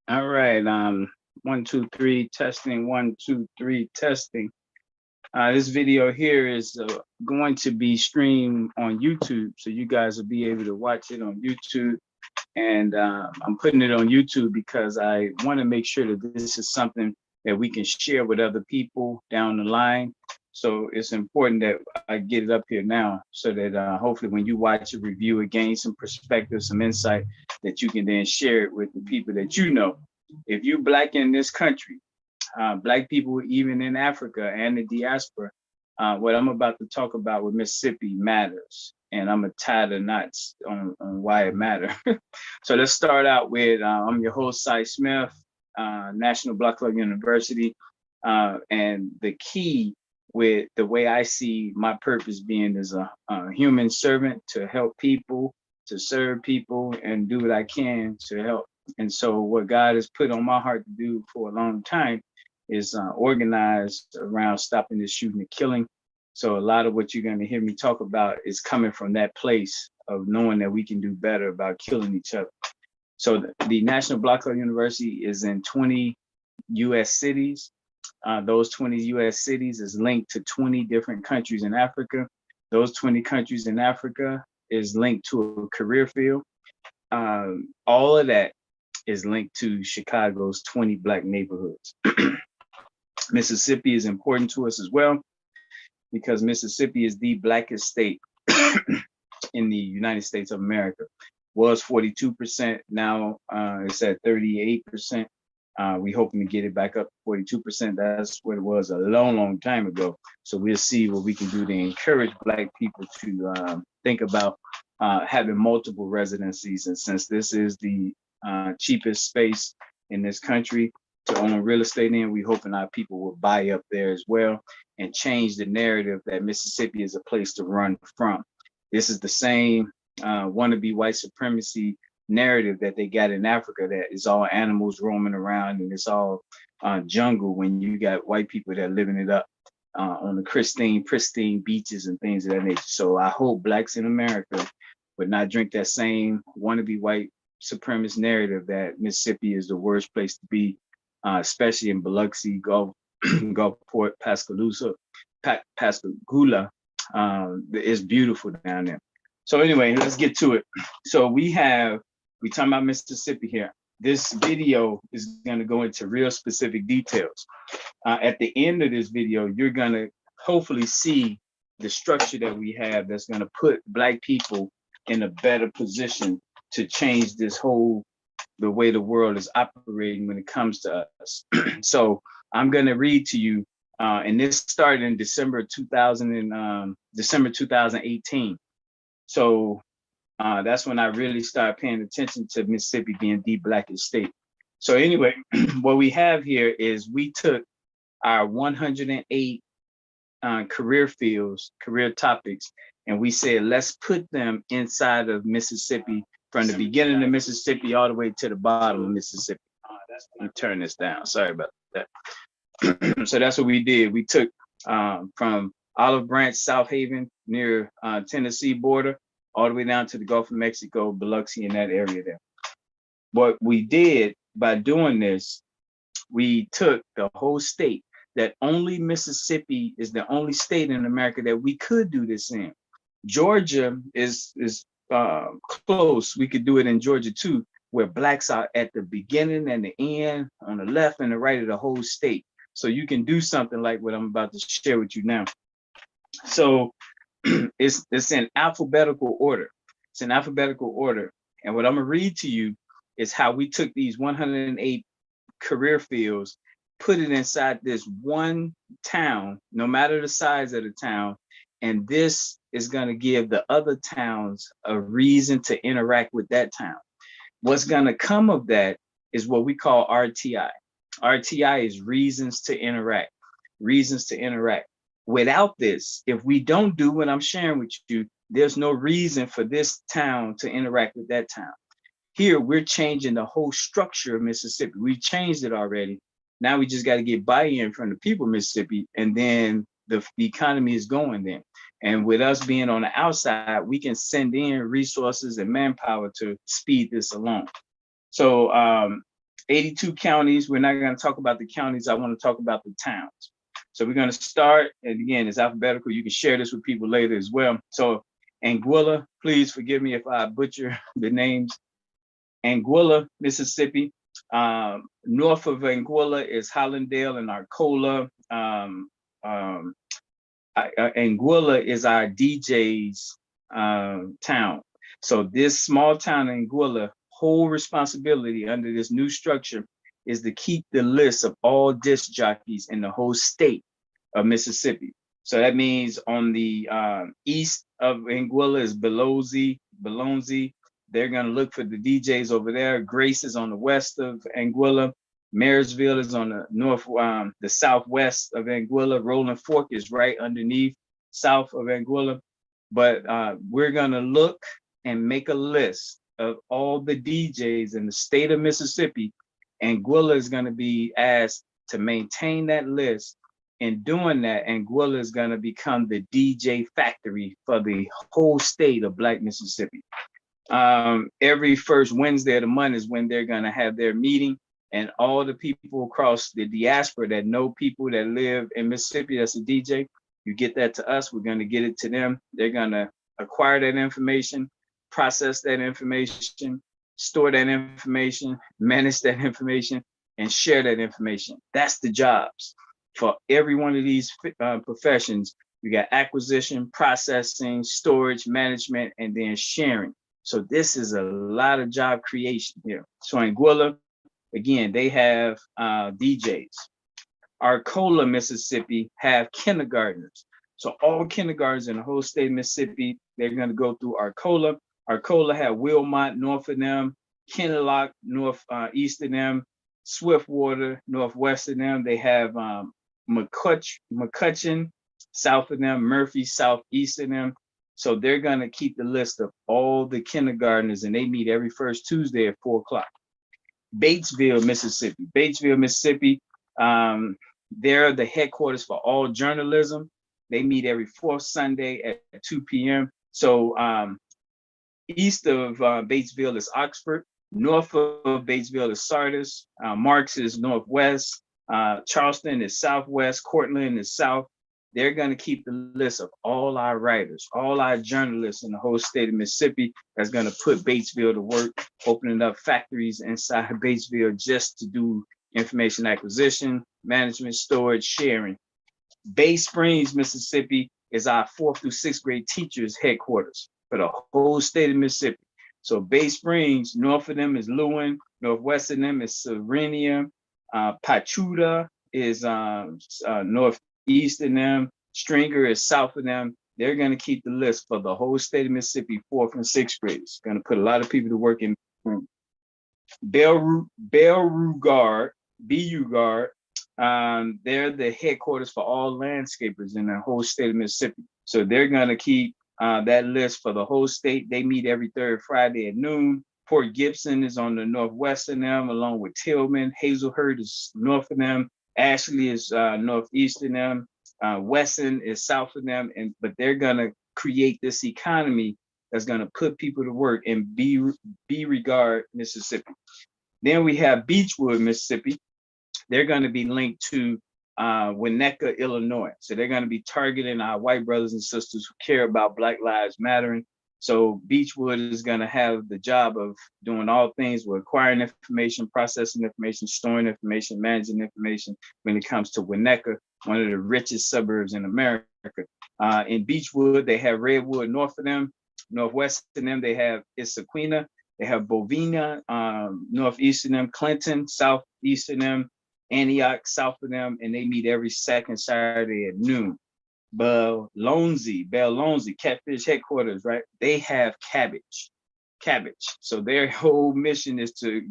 All right. 1, 2, 3 testing. 1, 2, 3 testing. This video here is going to be streamed on YouTube, so you guys will be able to watch it on YouTube. And I'm putting it on YouTube because I want to make sure that this is something that we can share with other people down the line. So it's important that I get it up here now, so that hopefully when you watch a review, it gains some perspective, some insight that you can then share it with the people that you know. If you Black in this country, Black people even in Africa and the diaspora, what I'm about to talk about with Mississippi matters. And I'm gonna tie the knots on why it matters. So let's start out with, I'm your host, Cy Smith, National Black Club University. And the key with the way I see my purpose being as a human servant to help people, to serve people, and do what I can to help. And so what God has put on my heart to do for a long time is organized around stopping this shooting and killing. So a lot of what you're going to hear me talk about is coming from that place of knowing that we can do better about killing each other. So the National Black Club University is in 20 U.S. cities. Those 20 U.S. cities is linked to 20 different countries in Africa. Those 20 countries in Africa is linked to a career field. All of that is linked to Chicago's 20 Black neighborhoods. Mississippi is important to us as well, because Mississippi is the Blackest state in the United States of America. Was 42%, now it's at 38%. We hoping to get it back up to 42%. That's what it was a long time ago. So we'll see what we can do to encourage Black people to think about having multiple residencies. And since this is the cheapest space in this country to own real estate in, we hoping our people will buy up there as well and change the narrative that Mississippi is a place to run from. This is the same wannabe white supremacy narrative that they got in Africa, that is all animals roaming around and it's all jungle, when you got white people that are living it up on the pristine beaches and things of that nature. So I hope Blacks in America would not drink that same wannabe white supremacist narrative that Mississippi is the worst place to be, especially in Biloxi, Gulfport, Pascagoula. It's beautiful down there. So anyway, let's get to it. So we talking about Mississippi here. This video is going to go into real specific details. At the end of this video, you're going to hopefully see the structure that we have that's going to put Black people in a better position to change the way the world is operating when it comes to us. So I'm going to read to you, and this started in December 2018. So that's when I really started paying attention to Mississippi being the Blackest state. So anyway, what we have here is we took our 108 career fields, career topics, and we said, let's put them inside of Mississippi, from the beginning of Mississippi all the way to the bottom of Mississippi. Let me turn this down. Sorry about that. So that's what we did. We took from Olive Branch, South Haven, near Tennessee border, all the way down to the Gulf of Mexico, Biloxi, in that area there. What we did by doing this, we took the whole state, that only Mississippi is the only state in America that we could do this in. Georgia is close. We could do it in Georgia too, where Blacks are at the beginning and the end, on the left and the right of the whole state. So you can do something like what I'm about to share with you now. So it's in alphabetical order. It's in alphabetical order. And what I'm gonna read to you is how we took these 108 career fields, put it inside this one town, no matter the size of the town. And this is going to give the other towns a reason to interact with that town. What's going to come of that is what we call RTI. RTI is reasons to interact, reasons to interact. Without this, if we don't do what I'm sharing with you, there's no reason for this town to interact with that town. Here, we're changing the whole structure of Mississippi. We changed it already. Now we just got to get buy-in from the people of Mississippi, and then the economy is going then. And with us being on the outside, we can send in resources and manpower to speed this along. So 82 counties. We're not going to talk about the counties. I want to talk about the towns. So we're going to start, and again, it's alphabetical. You can share this with people later as well. So Anguilla, please forgive me if I butcher the names. Anguilla, Mississippi. North of Anguilla is Hollandale and Arcola. Anguilla is our DJ's town. So this small town in Anguilla, whole responsibility under this new structure is to keep the list of all disc jockeys in the whole state of Mississippi. So that means on the east of Anguilla is Biloxi. They're going to look for the DJs over there. Grace is on the west of Anguilla. Marysville is on the southwest of Anguilla. Rolling Fork is right underneath south of Anguilla. But we're going to look and make a list of all the DJs in the state of Mississippi. Anguilla is going to be asked to maintain that list. In doing that, Anguilla is going to become the DJ factory for the whole state of Black Mississippi. Every first Wednesday of the month is when they're going to have their meeting, and all the people across the diaspora that know people that live in Mississippi that's a DJ, you get that to us, we're going to get it to them. They're going to acquire that information, process that information, store that information, manage that information, and share that information. That's the jobs for every one of these professions. We got acquisition, processing, storage, management, and then sharing. So this is a lot of job creation here. So Anguilla, again, they have DJs. Arcola, Mississippi have kindergartners. So all kindergartens in the whole state of Mississippi, they're going to go through Arcola. Arcola have Wilmot north of them, Kinloch north east of them, Swiftwater northwest of them. They have McCutcheon south of them, Murphy southeast of them. So they're going to keep the list of all the kindergartners, and they meet every first Tuesday at 4 o'clock. Batesville, Mississippi. They're the headquarters for all journalism. They meet every fourth Sunday at 2 p.m. So east of Batesville is Oxford. North of Batesville is Sardis. Marks is northwest. Charleston is southwest. Cortland is south. They're going to keep the list of all our writers, all our journalists in the whole state of Mississippi. That's going to put Batesville to work, opening up factories inside Batesville just to do information acquisition, management, storage, sharing. Bay Springs, Mississippi is our 4th through 6th grade teachers headquarters for the whole state of Mississippi. So Bay Springs, north of them is Lewin, northwest of them is Serenia, Pachuta is northeast of them, Stringer is south of them. They're going to keep the list for the whole state of Mississippi, 4th and 6th graders. Going to put a lot of people to work in. Beauregard, BU-Guard, they're the headquarters for all landscapers in the whole state of Mississippi. So they're going to keep that list for the whole state. They meet every third Friday at noon. Port Gibson is on the northwest of them, along with Tillman. Hazelhurst is north of them. Ashley is northeast of them. Wesson is south of them. But they're going to create this economy that's going to put people to work in Beauregard, Mississippi. Then we have Beechwood, Mississippi. They're going to be linked to Winnetka, Illinois. So they're going to be targeting our white brothers and sisters who care about Black Lives Mattering. So Beechwood is going to have the job of doing all things with acquiring information, processing information, storing information, managing information when it comes to Winnetka, one of the richest suburbs in America. In Beechwood, they have Redwood north of them. Northwest of them, they have Issaquena. They have Bovina, northeast of them, Clinton, southeast of them, Antioch, south of them, and they meet every second Saturday at noon. Bellonsey, Catfish headquarters, right? They have cabbage. So their whole mission is to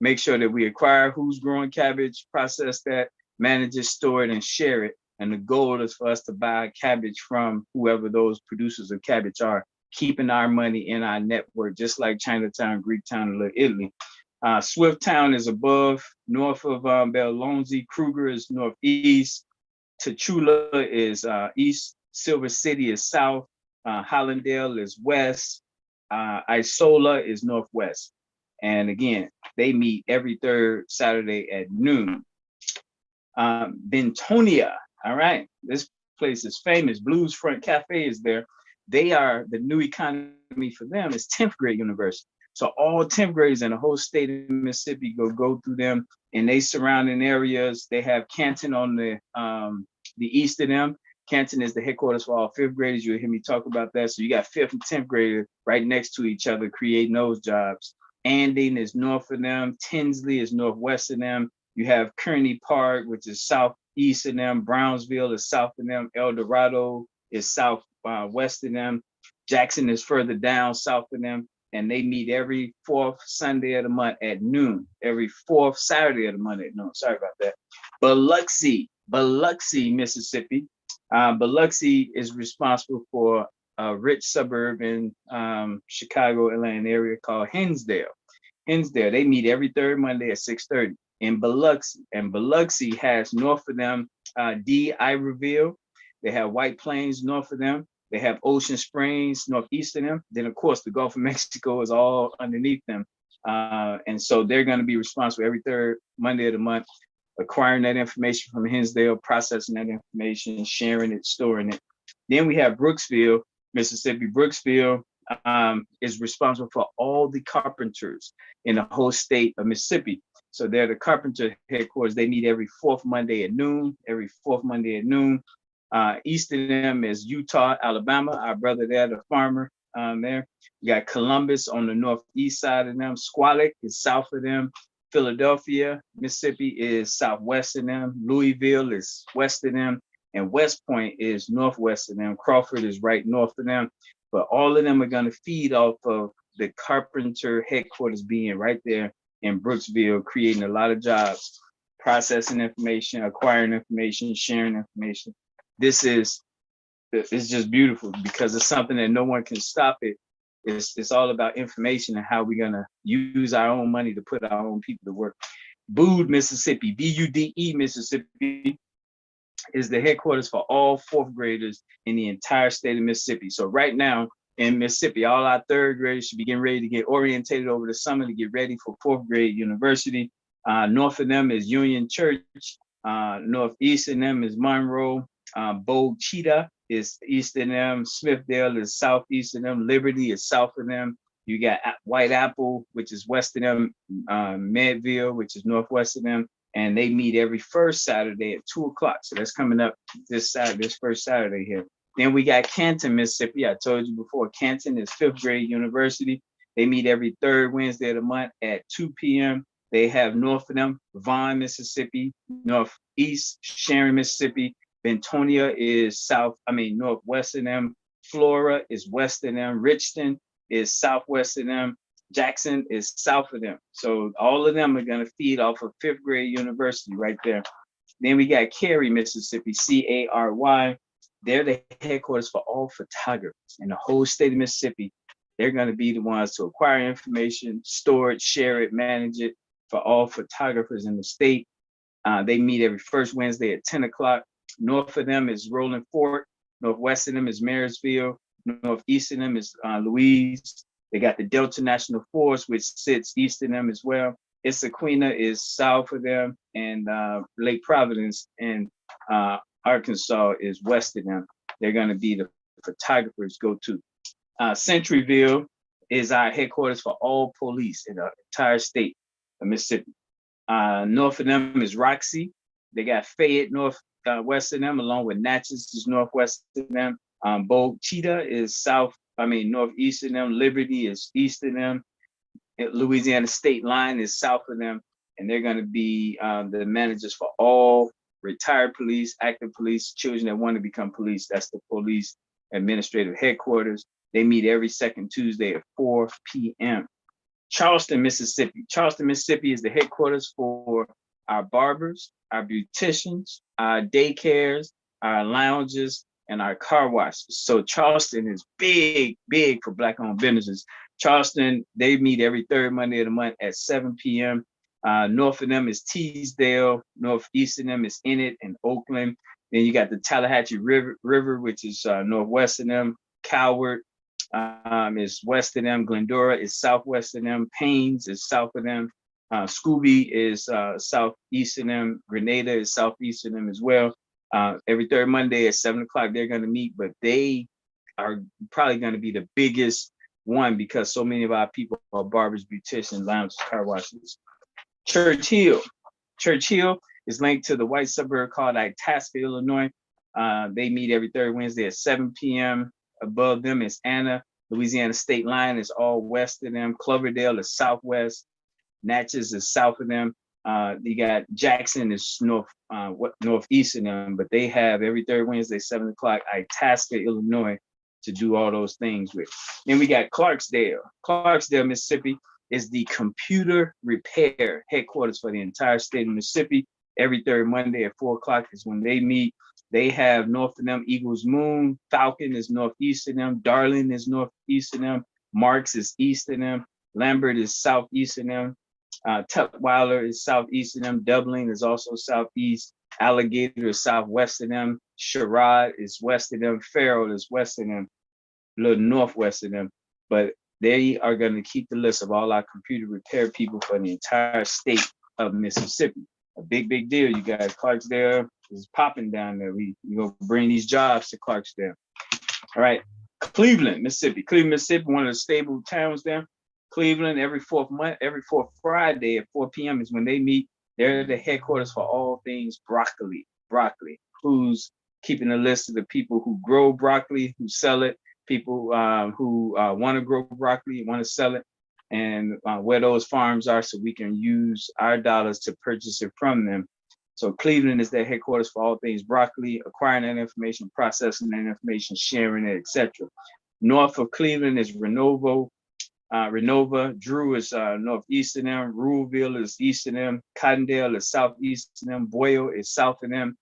make sure that we acquire who's growing cabbage, process that, manage it, store it, and share it. And the goal is for us to buy cabbage from whoever those producers of cabbage are, keeping our money in our network, just like Chinatown, Greektown, and Little Italy. Swifttown is above, north of Bellonsey. Kruger is northeast. Tachula is east. Silver City is south. Hollandale is west. Isola is northwest. And again, they meet every third Saturday at noon. Bentonia, all right, this place is famous. Blues Front Cafe is there. They are the new economy for them is 10th grade university. So all 10th graders in the whole state of Mississippi go through them, and they surrounding areas. They have Canton on the east of them. Canton is the headquarters for all 5th graders. You'll hear me talk about that. So you got 5th and 10th graders right next to each other, creating those jobs. Anding is north of them. Tinsley is northwest of them. You have Kearney Park, which is southeast of them. Brownsville is south of them. El Dorado is southwest of them. Jackson is further down south of them. And they meet every 4th Sunday of the month at noon. Every 4th Saturday of the month at noon. Sorry about that. Biloxi, Mississippi. Biloxi is responsible for a rich suburb in Chicago, Atlanta area called Hinsdale. They meet every third Monday at 6:30 in Biloxi. And Biloxi has north of them D. Iberville. They have White Plains north of them. They have Ocean Springs northeast of them. Then, of course, the Gulf of Mexico is all underneath them. And so they're going to be responsible every third Monday of the month, acquiring that information from Hinsdale, processing that information, sharing it, storing it. Then we have Brooksville, Mississippi. Brooksville is responsible for all the carpenters in the whole state of Mississippi. So they're the carpenter headquarters. They meet every 4th Monday at noon, East of them is Eutaw, Alabama. Our brother there, the farmer there. You got Columbus on the northeast side of them. Squalic is south of them. Philadelphia, Mississippi is southwest of them. Louisville is west of them. And West Point is northwest of them. Crawford is right north of them. But all of them are going to feed off of the carpenter headquarters being right there in Brooksville, creating a lot of jobs, processing information, acquiring information, sharing information. It's just beautiful because it's something that no one can stop it. It's all about information and how we're gonna use our own money to put our own people to work. Bude, Mississippi, BUDE, Mississippi is the headquarters for all 4th graders in the entire state of Mississippi. So right now in Mississippi, all our 3rd graders should be getting ready to get orientated over the summer to get ready for 4th grade university. North of them is Union Church. Northeast of them is Monroe. Bogue Chitto is east of them. Smithville is southeast of them. Liberty is south of them. You got White Apple, which is west of them. Medville, which is northwest of them. And they meet every first Saturday at 2 o'clock. So that's coming up this first Saturday here. Then we got Canton, Mississippi. I told you before, Canton is 5th grade university. They meet every third Wednesday of the month at 2 p.m. They have north of them, Vaughn, Mississippi. Northeast, Sharon, Mississippi. Bentonia is northwest of them. Flora is west of them. Richton is southwest of them. Jackson is south of them. So all of them are going to feed off of 5th grade university right there. Then we got Cary, Mississippi, Cary. They're the headquarters for all photographers in the whole state of Mississippi. They're going to be the ones to acquire information, store it, share it, manage it for all photographers in the state. They meet every first Wednesday at 10 o'clock. North of them is Rolling Fork. Northwest of them is Marysville. Northeast of them is Louise. They got the Delta National Forest, which sits east of them as well. Issaquena is south of them, and Lake Providence in Arkansas is west of them. They're going to be the photographers go to. Centuryville is our headquarters for all police in the entire state of Mississippi. North of them is Roxy. They got Fayette west of them, along with Natchez is northwest of them. Bogue Chitto is northeast of them. Liberty is east of them. Louisiana State Line is south of them. And they're going to be the managers for all retired police, active police, children that want to become police. That's the police administrative headquarters. They meet every second Tuesday at 4 p.m. Charleston, Mississippi. Charleston, Mississippi is the headquarters for our barbers, our beauticians, our daycares, our lounges, and our car washes. So Charleston is big for Black-owned businesses. Charleston, they meet every third Monday of the month at 7 p.m. North of them is Teasdale. Northeast of them is Enid and Oakland. Then you got the Tallahatchie River, which is northwest of them. Coward, is west of them. Glendora is southwest of them. Paynes is south of them. Scooby is southeast of them. Grenada is southeast of them as well. Every third Monday at 7 o'clock, they're going to meet, but they are probably going to be the biggest one because so many of our people are barbers, beauticians, lounges, car washes. Church Hill. Church Hill is linked to the white suburb called Itasca, Illinois. They meet every third Wednesday at 7 p.m. Above them is Anna. Louisiana state line is all west of them. Cloverdale is southwest. Natchez is south of them. You got Jackson is northeast of them, but they have every third Wednesday, 7 o'clock, Itasca, Illinois, to do all those things with. Then we got Clarksdale. Clarksdale, Mississippi is the computer repair headquarters for the entire state of Mississippi. Every third Monday at 4 o'clock is when they meet. They have north of them Eagles Moon. Falcon is northeast of them. Darling is northeast of them. Marks is east of them. Lambert is southeast of them. Tutwiler is southeast of them. Dublin is also southeast. Alligator is southwest of them. Sherrod is west of them. Farrell is west of them, a little northwest of them. But they are going to keep the list of all our computer repair people for the entire state of Mississippi. A big, big deal, you guys. Clarksdale is popping down there. We're going to bring these jobs to Clarksdale. All right. Cleveland, Mississippi. Cleveland, Mississippi, one of the stable towns there. Cleveland, every fourth Friday at 4 p.m. is when they meet. They're the headquarters for all things broccoli. Who's keeping a list of the people who grow broccoli, who sell it, people who want to grow broccoli, want to sell it, and where those farms are so we can use our dollars to purchase it from them. So Cleveland is their headquarters for all things broccoli, acquiring that information, processing that information, sharing it, etc. North of Cleveland is Renova. Drew is northeast of them. Ruleville is east of them. Cottondale is southeast of them. Boyle is south of them.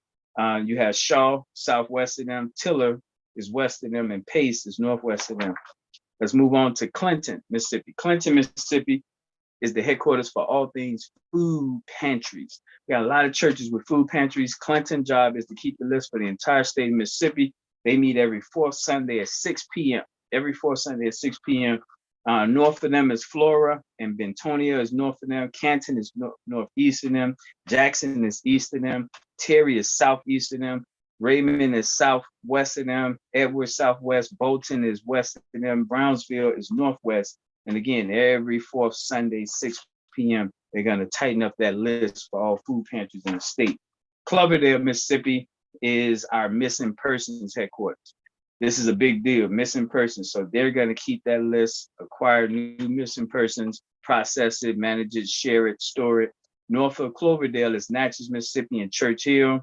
You have Shaw, southwest of them. Tiller is west of them. And Pace is northwest of them. Let's move on to Clinton, Mississippi. Clinton, Mississippi is the headquarters for all things food pantries. We got a lot of churches with food pantries. Clinton's job is to keep the list for the entire state of Mississippi. They meet every fourth Sunday at 6 p.m. Every fourth Sunday at 6 p.m. North of them is Flora, and Bentonia is north of them. Canton is northeast of them. Jackson is east of them. Terry is southeast of them. Raymond is southwest of them. Edward southwest. Bolton is west of them. Brownsville is northwest. And again, every fourth Sunday, 6 p.m., they're going to tighten up that list for all food pantries in the state. Cloverdale, Mississippi is our missing persons headquarters. This is a big deal, missing persons. So they're going to keep that list, acquire new missing persons, process it, manage it, share it, store it. North of Cloverdale is Natchez, Mississippi, and Church Hill.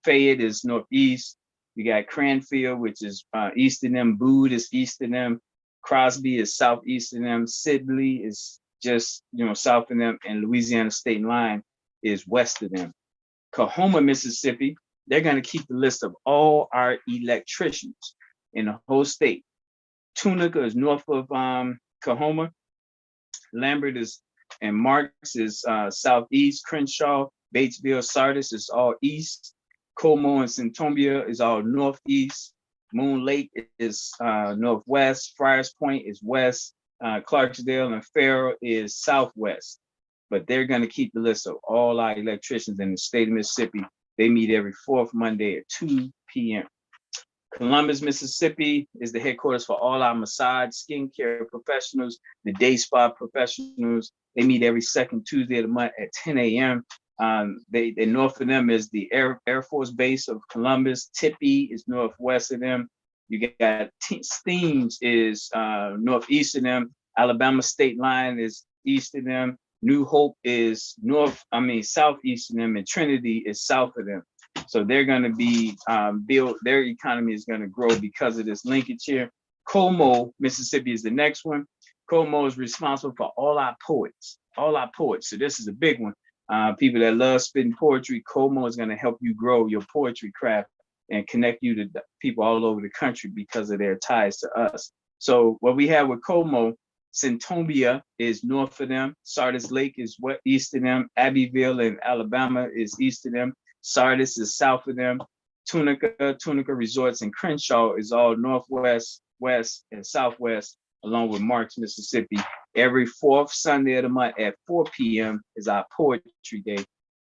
Fayette is northeast. You got Cranfield, which is east of them. Boone is east of them. Crosby is southeast of them. Sibley is just south of them, and Louisiana state line is west of them. Coahoma, Mississippi, they're going to keep the list of all our electricians in the whole state. Tunica is north of Coahoma. Lambert and Marks is southeast. Crenshaw, Batesville, Sardis is all east. Como and Centombia is all northeast. Moon Lake is northwest. Friars Point is west. Clarksdale and Farrell is southwest. But they're going to keep the list of all our electricians in the state of Mississippi. They meet every fourth Monday at 2 p.m. Columbus, Mississippi is the headquarters for all our massage skincare professionals, the day spa professionals. They meet every second Tuesday of the month at 10 a.m. They north of them is the Air Force Base of Columbus. Tippy is northwest of them. You got Steams is northeast of them. Alabama state line is east of them. New Hope is southeast of them, and Trinity is south of them. So they're going to be built. Their economy is going to grow because of this linkage here. Como, Mississippi is the next one. Como is responsible for all our poets. So this is a big one. People that love spitting poetry, Como is going to help you grow your poetry craft and connect you to people all over the country because of their ties to us. So what we have with Como, Centombia is north of them. Sardis Lake is east of them. Abbeville in Alabama is east of them. Sardis is south of them. Tunica Resorts, and Crenshaw is all northwest, west, and southwest, along with Marks, Mississippi. Every fourth Sunday of the month at 4 p.m. is our poetry day.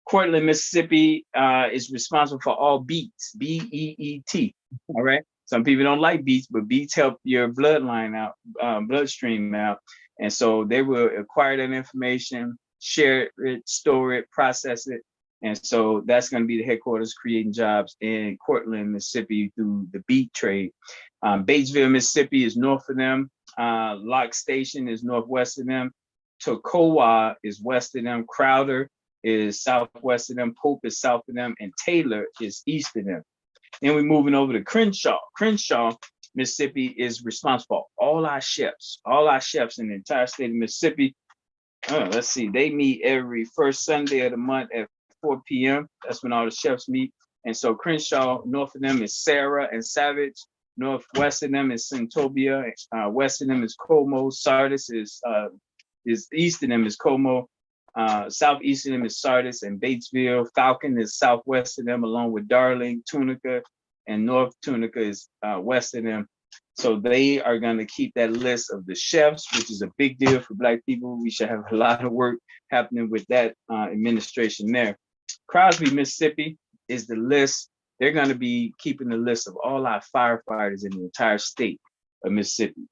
Cortland, Mississippi is responsible for all beets, B-E-E-T. All right. Some people don't like beets, but beets help your bloodline out, bloodstream out. And so they will acquire that information, share it, store it, process it. And so that's going to be the headquarters creating jobs in Cortland, Mississippi through the beet trade. Batesville, Mississippi is north of them. Lock Station is northwest of them. Toccoa is west of them. Crowder is southwest of them. Pope is south of them. And Taylor is east of them. Then we're moving over to Crenshaw. Crenshaw, Mississippi is responsible for all our chefs in the entire state of Mississippi. Let's see, they meet every first Sunday of the month at 4 p.m. That's when all the chefs meet. And so Crenshaw, north of them is Sarah and Savage. Northwest of them is Santobia. West of them is Como. Sardis is east of them is Como. Southeast of them is Sardis and Batesville. Falcon is southwest of them, along with Darling, Tunica, and North Tunica is west of them. So they are going to keep that list of the chefs, which is a big deal for Black people. We should have a lot of work happening with that administration there. Crosby, Mississippi is the list. They're going to be keeping the list of all our firefighters in the entire state of Mississippi.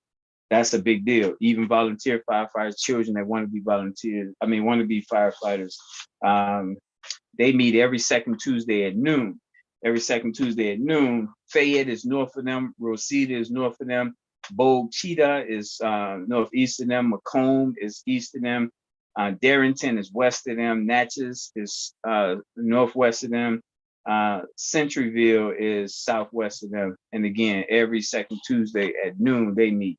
That's a big deal. Even volunteer firefighters, children that want to be firefighters. They meet every second Tuesday at noon. Fayette is north of them. Rosita is north of them. Bogue Cheetah is northeast of them. Macomb is east of them. Darrington is west of them. Natchez is northwest of them. Centuryville is southwest of them. And again, every second Tuesday at noon, they meet.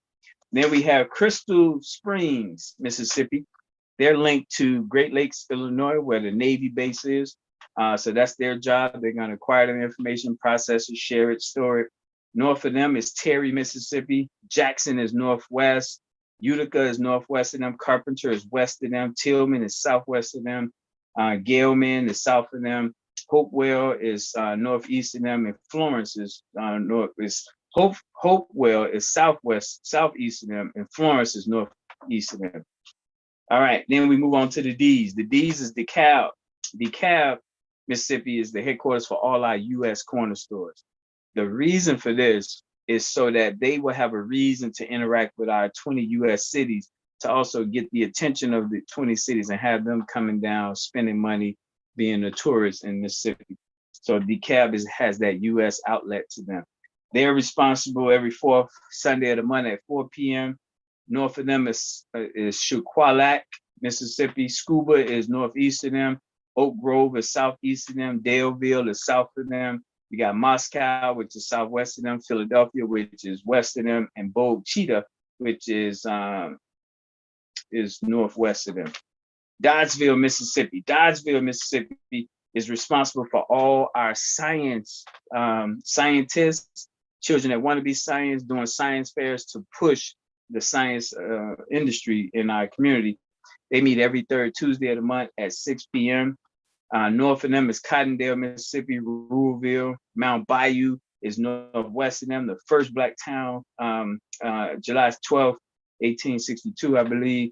Then we have Crystal Springs, Mississippi. They're linked to Great Lakes, Illinois, where the Navy base is. So that's their job. They're going to acquire the information, process it, share it, store it. North of them is Terry, Mississippi. Jackson is northwest. Utica is northwest of them. Carpenter is west of them. Tillman is southwest of them. Galeman is south of them. Hopewell is northeast of them. And Florence is Hopewell is southeast of them. And Florence is northeast of them. All right, then we move on to the D's. The D's is DeKalb. DeKalb, Mississippi is the headquarters for all our U.S. corner stores. The reason for this is so that they will have a reason to interact with our 20 U.S. cities to also get the attention of the 20 cities and have them coming down, spending money, being a tourist in Mississippi. So DeKalb has that U.S. outlet to them. They're responsible every fourth Sunday of the month at 4 p.m. North of them is Shuqualak, Mississippi. Scuba is northeast of them. Oak Grove is southeast of them. Daleville is south of them. We got Moscow, which is southwest of them. Philadelphia, which is west of them. And Bogue Cheetah, which is northwest of them. Dodgeville, Mississippi. Dodgeville, Mississippi is responsible for all our scientists, children that want to be science, doing science fairs to push the science industry in our community. They meet every third Tuesday of the month at 6 p.m. North of them is Cottondale, Mississippi. Ruleville. Mount Bayou is northwest of them. The first Black town, July 12th, 1862, I believe.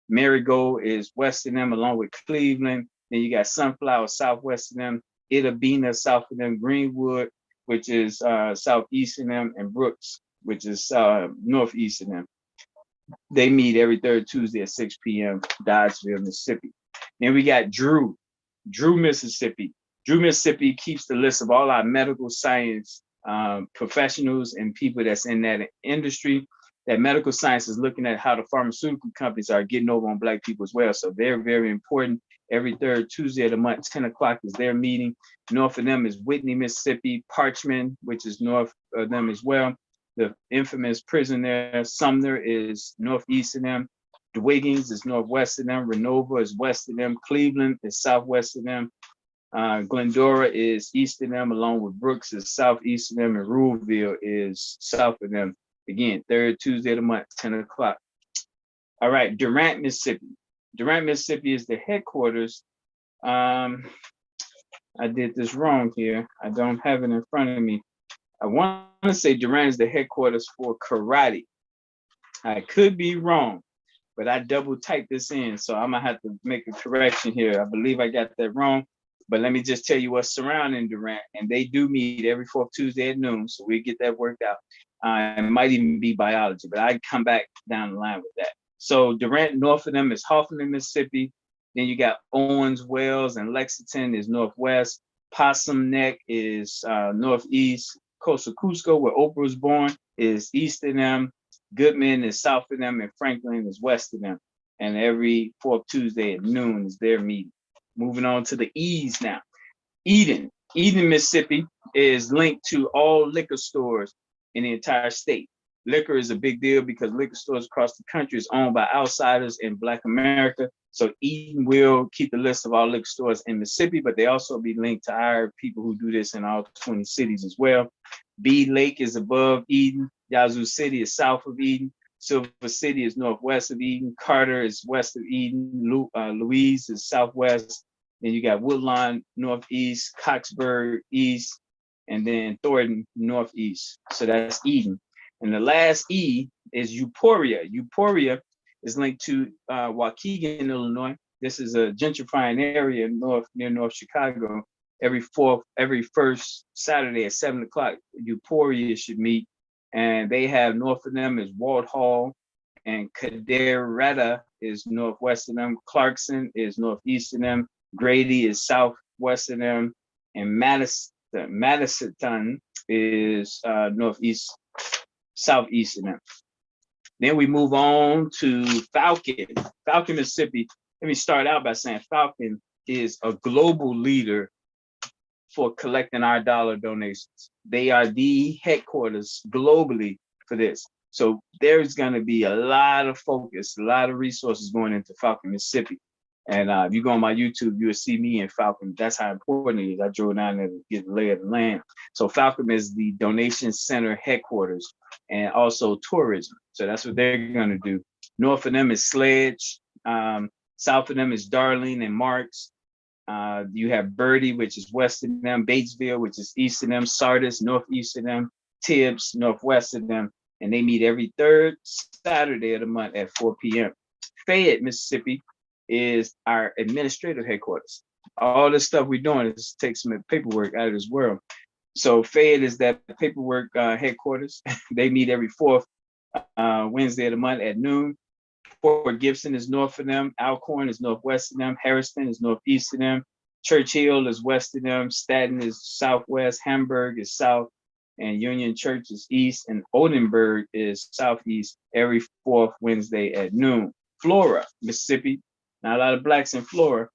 Marigold is west of them, along with Cleveland. Then you got Sunflower southwest of them. Itabena south of them. Greenwood, which is southeast of them. And Brooks, which is northeast of them. They meet every third Tuesday at 6 p.m. Dodgeville, Mississippi. Then we got Drew, Mississippi. Drew, Mississippi keeps the list of all our medical science professionals and people that's in that industry. That medical science is looking at how the pharmaceutical companies are getting over on Black people as well. So they're very important. Every third Tuesday of the month, 10 o'clock is their meeting. North of them is Whitney, Mississippi. Parchman, which is north of them as well. The infamous prison there. Sumner is northeast of them. Dwiggins is northwest of them. Renova is west of them. Cleveland is southwest of them. Glendora is east of them, along with Brooks is southeast of them. And Ruleville is south of them. Again, third Tuesday of the month, 10 o'clock. All right, Durant, Mississippi. Durant, Mississippi is the headquarters. I did this wrong here. I don't have it in front of me. I want to say Durant is the headquarters for karate. I could be wrong, but I double typed this in, so I'm gonna have to make a correction here. I believe I got that wrong, but let me just tell you what's surrounding Durant, and they do meet every fourth Tuesday at noon, so we get that worked out. It might even be biology, but I come back down the line with that. So Durant, north of them is Hoffman, Mississippi. Then you got Owens, Wells, and Lexington is northwest. Possum Neck is northeast. Costa Cusco, where Oprah was born, is east of them. Goodman is south of them, and Franklin is west of them. And every fourth Tuesday at noon is their meeting. Moving on to the E's now. Eden, Mississippi is linked to all liquor stores in the entire state. Liquor is a big deal because liquor stores across the country is owned by outsiders in Black America. So Eden will keep the list of all liquor stores in Mississippi, but they also be linked to our people who do this in all 20 cities as well. Bee Lake is above Eden. Yazoo City is south of Eden. Silver City is northwest of Eden. Carter is west of Eden. Louise is southwest. Then you got Woodlawn northeast, Coxburg east, and then Thornton northeast. So that's Eden. And the last E is Euphoria. Euphoria is linked to Waukegan, Illinois. This is a gentrifying area near North Chicago. Every first Saturday at 7 o'clock, Euphoria should meet. And they have north of them is Walt Hall, and Caderetta is northwest of them. Clarkson is northeast of them. Grady is southwest of them, and Madison is southeast of them. Then we move on to Falcon, Mississippi. Let me start out by saying Falcon is a global leader for collecting our dollar donations. They are the headquarters globally for this. So there's going to be a lot of focus, a lot of resources going into Falcon, Mississippi. And if you go on my YouTube, you'll see me in Falcon. That's how important it is. I drove down there to get the lay of the land. So Falcon is the donation center headquarters and also tourism. So that's what they're going to do. North of them is Sledge. South of them is Darling and Marks. You have Birdie, which is west of them. Batesville, which is east of them. Sardis, northeast of them. Tibbs, northwest of them. And they meet every third Saturday of the month at 4 p.m. Fayette, Mississippi is our administrative headquarters. All this stuff we're doing is take some paperwork out of this world. So Fayette is that paperwork headquarters. They meet every fourth Wednesday of the month at noon. Fort Gibson is north of them. Alcorn is northwest of them. Harrison is northeast of them. Churchill is west of them. Staten is southwest. Hamburg is south. And Union Church is east. And Oldenburg is southeast every fourth Wednesday at noon. Flora, Mississippi. Now, a lot of Blacks in Flora.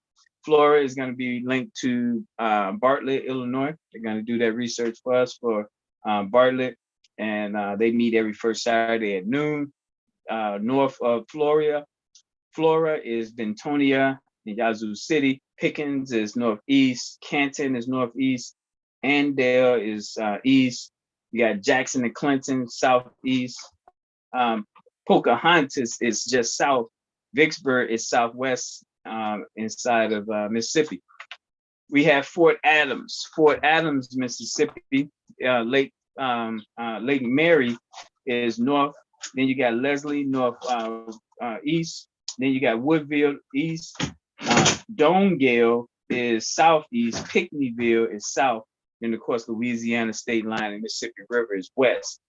Flora is going to be linked to Bartlett, Illinois. They're going to do that research for us for Bartlett. And they meet every first Saturday at noon. North of Flora is Bentonia and Yazoo City. Pickens is northeast. Canton is northeast. Andale is east. You got Jackson and Clinton, southeast. Pocahontas is just south. Vicksburg is southwest inside of Mississippi. We have Fort Adams, Mississippi. Lake Mary is north. Then you got Leslie north east. Then you got Woodville east. Donegale is southeast. Pinckneyville is south. And of course, Louisiana state line and Mississippi River is west.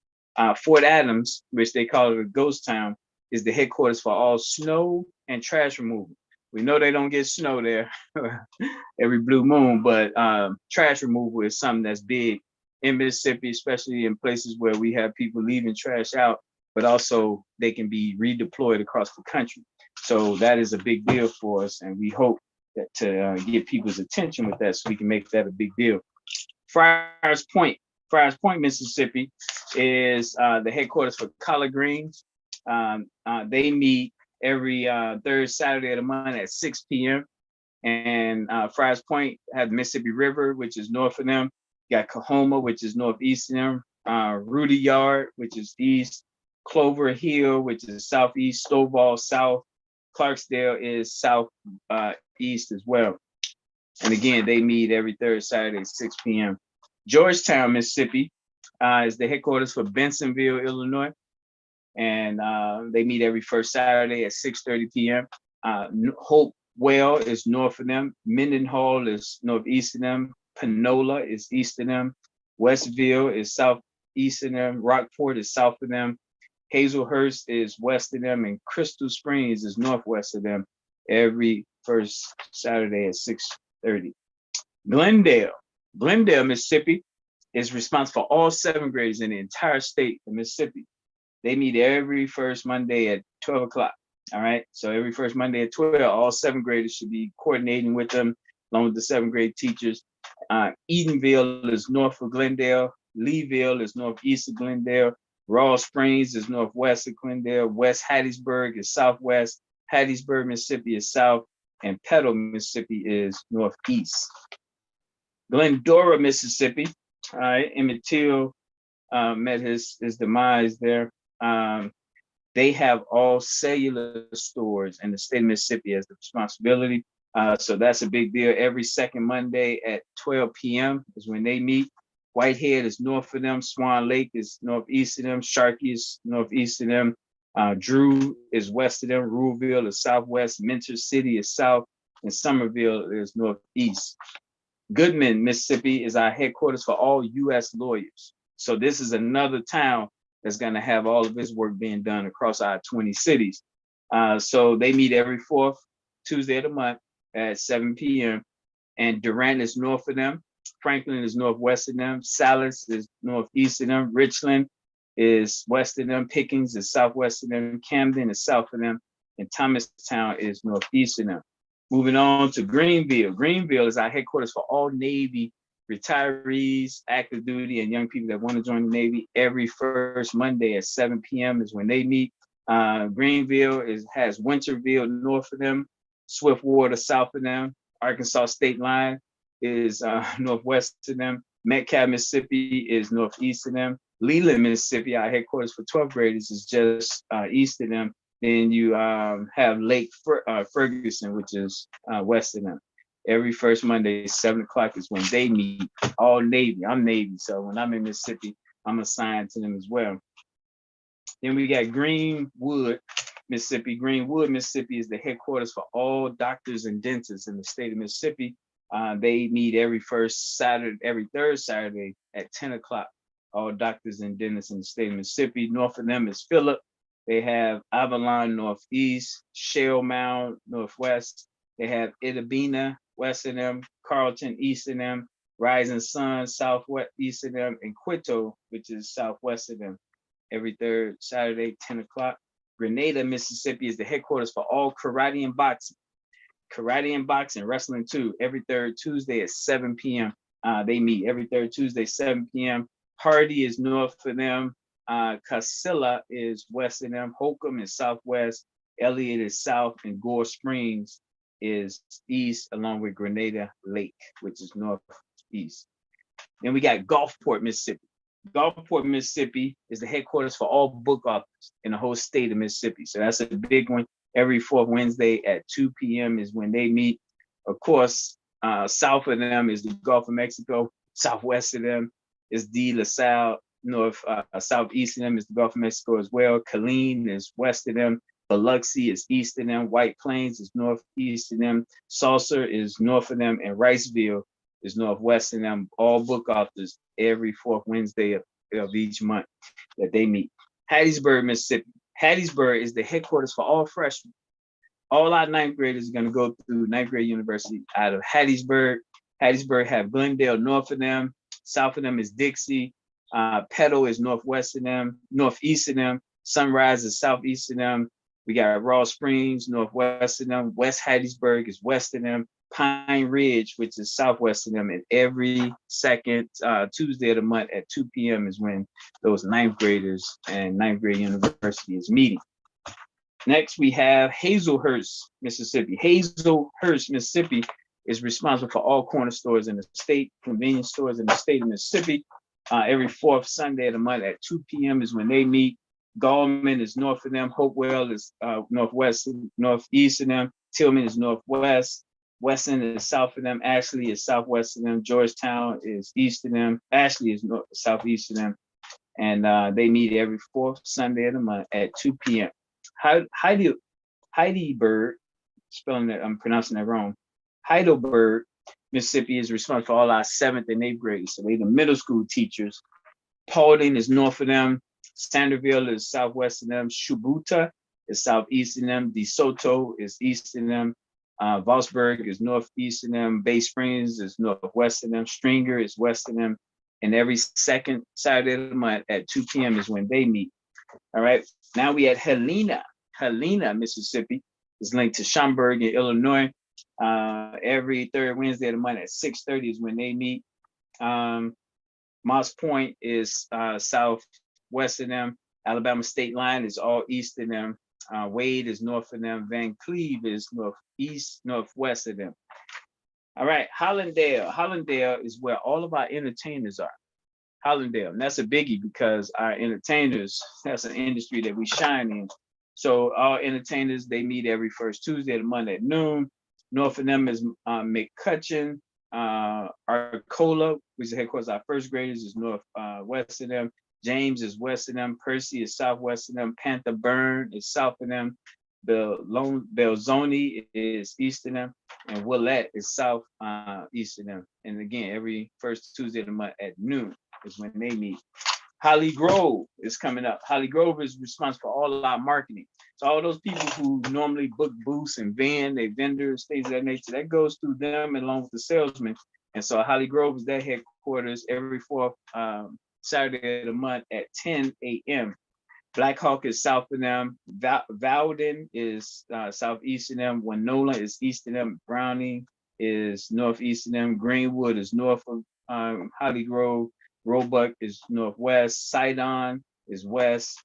Fort Adams, which they call it a ghost town, is the headquarters for all snow and trash removal. We know they don't get snow there every blue moon, but trash removal is something that's big in Mississippi, especially in places where we have people leaving trash out, but also they can be redeployed across the country. So that is a big deal for us, and we hope that to get people's attention with that so we can make that a big deal. Friars Point, Mississippi is the headquarters for Collard Greens. They meet every third Saturday of the month at 6 p.m. And Friars Point have the Mississippi River, which is north of them. You got Coahoma, which is northeast of them. Rudy Yard, which is east. Clover Hill, which is southeast. Stovall, south. Clarksdale is south east as well. And again, they meet every third Saturday at 6 p.m. Georgetown, Mississippi is the headquarters for Bensenville, Illinois. And they meet every first Saturday at 6:30 p.m. Hopewell is north of them. Mendenhall is northeast of them. Panola is east of them. Westville is southeast of them. Rockport is south of them. Hazelhurst is west of them. And Crystal Springs is northwest of them every first Saturday at 6:30. Glendale, Mississippi is responsible for all seventh graders in the entire state of Mississippi. They meet every first Monday at 12 o'clock. All right. So every first Monday at 12, all seventh graders should be coordinating with them, along with the seventh grade teachers. Edenville is north of Glendale. Leeville is northeast of Glendale. Raw Springs is northwest of Glendale. West Hattiesburg is southwest. Hattiesburg, Mississippi is south. And Petal, Mississippi is northeast. Glendora, Mississippi. All right. Emmett Till met his demise there. They have all cellular stores in the state of Mississippi as the responsibility. So that's a big deal. Every second Monday at 12 p.m. is when they meet. Whitehead is north of them. Swan Lake is northeast of them. Sharkey is northeast of them. Drew is west of them. Ruleville is southwest. Mentor City is south. And Somerville is northeast. Goodman, Mississippi is our headquarters for all U.S. lawyers. So this is another town that's going to have all of its work being done across our 20 cities. So they meet every fourth Tuesday of the month at 7 p.m. And Durant is north of them. Franklin is northwest of them. Salis is northeast of them. Richland is west of them. Pickens is southwest of them. Camden is south of them. And Thomastown is northeast of them. Moving on to Greenville. Greenville is our headquarters for all Navy retirees, active duty, and young people that want to join the Navy. Every first Monday at 7 p.m. is when they meet. Greenville has Winterville north of them, Swiftwater south of them. Arkansas state line is northwest of them. Metcalf, Mississippi is northeast of them. Leland, Mississippi, our headquarters for 12th graders, is just east of them. Then you have Lake Ferguson, which is west of them. Every first Monday, 7 o'clock is when they meet. All Navy. I'm Navy, so when I'm in Mississippi, I'm assigned to them as well. Then we got Greenwood, Mississippi. Greenwood, Mississippi is the headquarters for all doctors and dentists in the state of Mississippi. They meet every third Saturday at 10 o'clock. All doctors and dentists in the state of Mississippi. North of them is Phillip. They have Avalon northeast, Shell Mound northwest. They have Itabena west of them, Carlton east of them, Rising Sun southwest east of them, and Quito, which is southwest of them. Every third Saturday, 10 o'clock. Grenada, Mississippi is the headquarters for all karate and boxing. Karate and boxing, wrestling too. Every third Tuesday at 7 p.m. They meet every third Tuesday, 7 p.m. Hardy is north of them. Casilla is west of them. Holcomb is southwest. Elliott is south, and Gore Springs is east, along with Grenada Lake, which is northeast. Then we got Gulfport, Mississippi. Gulfport, Mississippi is the headquarters for all book authors in the whole state of Mississippi. So that's a big one. Every fourth Wednesday at 2 p.m. is when they meet. Of course, south of them is the Gulf of Mexico. Southwest of them is De La Salle. Southeast of them is the Gulf of Mexico as well. Killeen is west of them. Biloxi is east of them. White Plains is northeast of them. Saucer is north of them. And Riceville is northwest of them. All book authors every fourth Wednesday of each month that they meet. Hattiesburg, Mississippi. Hattiesburg is the headquarters for all freshmen. All our ninth graders are going to go through ninth grade university out of Hattiesburg. Hattiesburg have Glendale north of them. South of them is Dixie. Petal is northwest of them, northeast of them. Sunrise is southeast of them. We got Raw Springs, northwest of them. West Hattiesburg is west of them. Pine Ridge, which is southwest of them. And every second Tuesday of the month at 2 p.m. is when those ninth graders and ninth grade university is meeting. Next, we have Hazelhurst, Mississippi. Hazelhurst, Mississippi is responsible for all corner stores in the state, convenience stores in the state of Mississippi. Every fourth Sunday of the month at 2 p.m. is when they meet. Gallman is north of them. Hopewell is northeast of them. Tillman is northwest. Weston is south of them. Ashley is southwest of them. Georgetown is east of them. Ashley is southeast of them. And they meet every fourth Sunday of the month at 2 p.m. Heidelberg, spelling that, I'm pronouncing that wrong. Heidelberg, Mississippi is responsible for all our 7th and 8th grades. So they the middle school teachers. Paulding is north of them. Sanderville is southwest of them. Shubuta is southeast of them. DeSoto is east of them. Valsburg is northeast of them. Bay Springs is northwest of them. Stringer is west of them. And every second Saturday of the month at 2 p.m. is when they meet. All right. Now we at Helena. Helena, Mississippi is linked to Schaumburg in Illinois. Every third Wednesday of the month at 6:30 is when they meet. Moss Point is southwest of them. Alabama state line is all east of them. Wade is north of them. Van Cleve is northwest of them. All right, Hollandale. Hollandale is where all of our entertainers are. Hollandale, and that's a biggie because our entertainers, that's an industry that we shine in. So our entertainers, they meet every first Tuesday of the month at noon. North of them is McCutcheon. Arcola, which is the headquarters of our first graders, is northwest of them. James is west of them. Percy is southwest of them. Panther Burn is south of them. Belzoni is east of them. And Willette is south east of them. And again, every first Tuesday of the month at noon is when they meet. Holly Grove is coming up. Holly Grove is responsible for all of our marketing. So all those people who normally book booths and they vendors, things of that nature, that goes through them along with the salesmen. And so Holly Grove is their headquarters every fourth Saturday of the month at 10 a.m. Black Hawk is south of them. Vowden is southeast of them. Winola is east of them. Browning is northeast of them. Greenwood is north of Holly Grove. Roebuck is northwest. Sidon is west.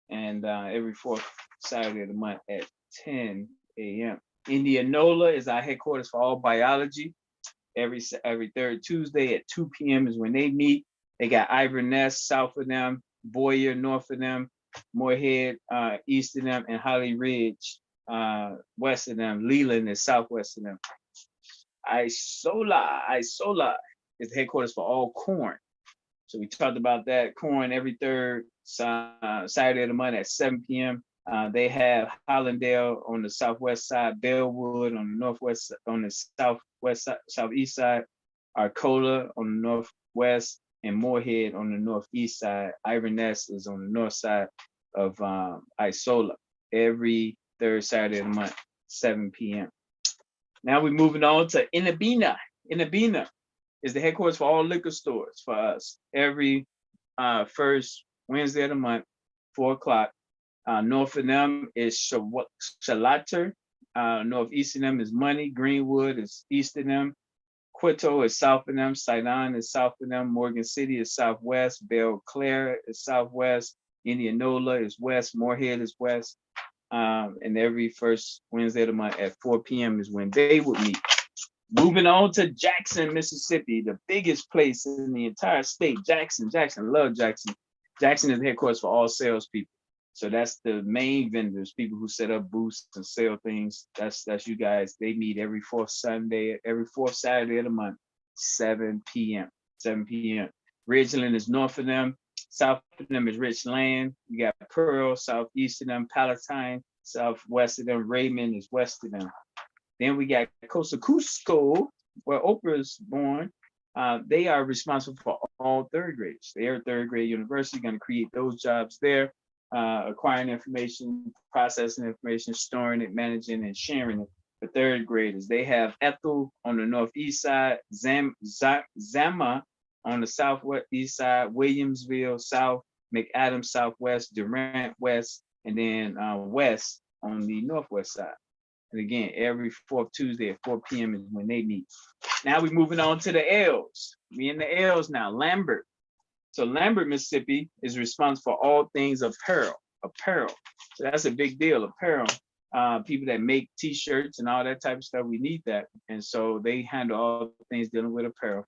And every fourth Saturday of the month at 10 a.m. Indianola is our headquarters for all biology. Every third Tuesday at 2 p.m. is when they meet. They got Iverness south of them, Boyer north of them, Moorhead east of them, and Holly Ridge west of them. Leland is southwest of them. Isola is the headquarters for all corn. So we talked about that. Corn every third Saturday of the month at 7 p.m. They have Hollandale on the southwest side, Bellwood on the northwest, on the southeast side, Arcola on the northwest, and Moorhead on the northeast side. Iverness is on the north side of Isola every third Saturday of the month, 7 p.m. Now we're moving on to Inabina. Inabina is the headquarters for all liquor stores for us. Every first Wednesday of the month, 4 o'clock. North of them is Shalater. Northeast of them is Money. Greenwood is east of them. Quito is south of them. Sidon is south of them. Morgan City is southwest. Belle Claire is southwest. Indianola is west. Moorhead is west. And every first Wednesday of the month at 4 p.m. is when they would meet. Moving on to Jackson, Mississippi, the biggest place in the entire state. Jackson, love Jackson. Jackson is the headquarters for all salespeople. So that's the main vendors, people who set up booths and sell things. That's you guys. They meet every fourth Saturday of the month, 7 p.m. 7 p.m. Ridgeland is north of them. South of them is Richland. You got Pearl, southeast of them. Palatine, southwest of them. Raymond is west of them. Then we got Costa Cusco, where Oprah is born. They are responsible for all third graders. They are a third grade university, going to create those jobs there, acquiring information, processing information, storing it, managing and sharing it for third graders. They have Ethel on the northeast side, Zama on the southwest side, Williamsville south, McAdams southwest, Durant west, and then West on the northwest side. And again, every fourth Tuesday at 4 p.m. is when they meet. Now we're moving on to the L's. We in the L's now. Lambert. So Lambert, Mississippi is responsible for all things apparel. So that's a big deal, apparel. People that make t-shirts and all that type of stuff, we need that. And so they handle all things dealing with apparel.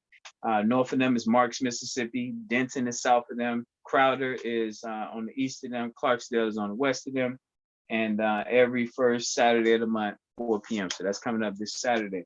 North of them is Marks, Mississippi. Denton is south of them. Crowder is on the east of them. Clarksdale is on the west of them. And every first Saturday of the month, 4 p.m. So that's coming up this Saturday.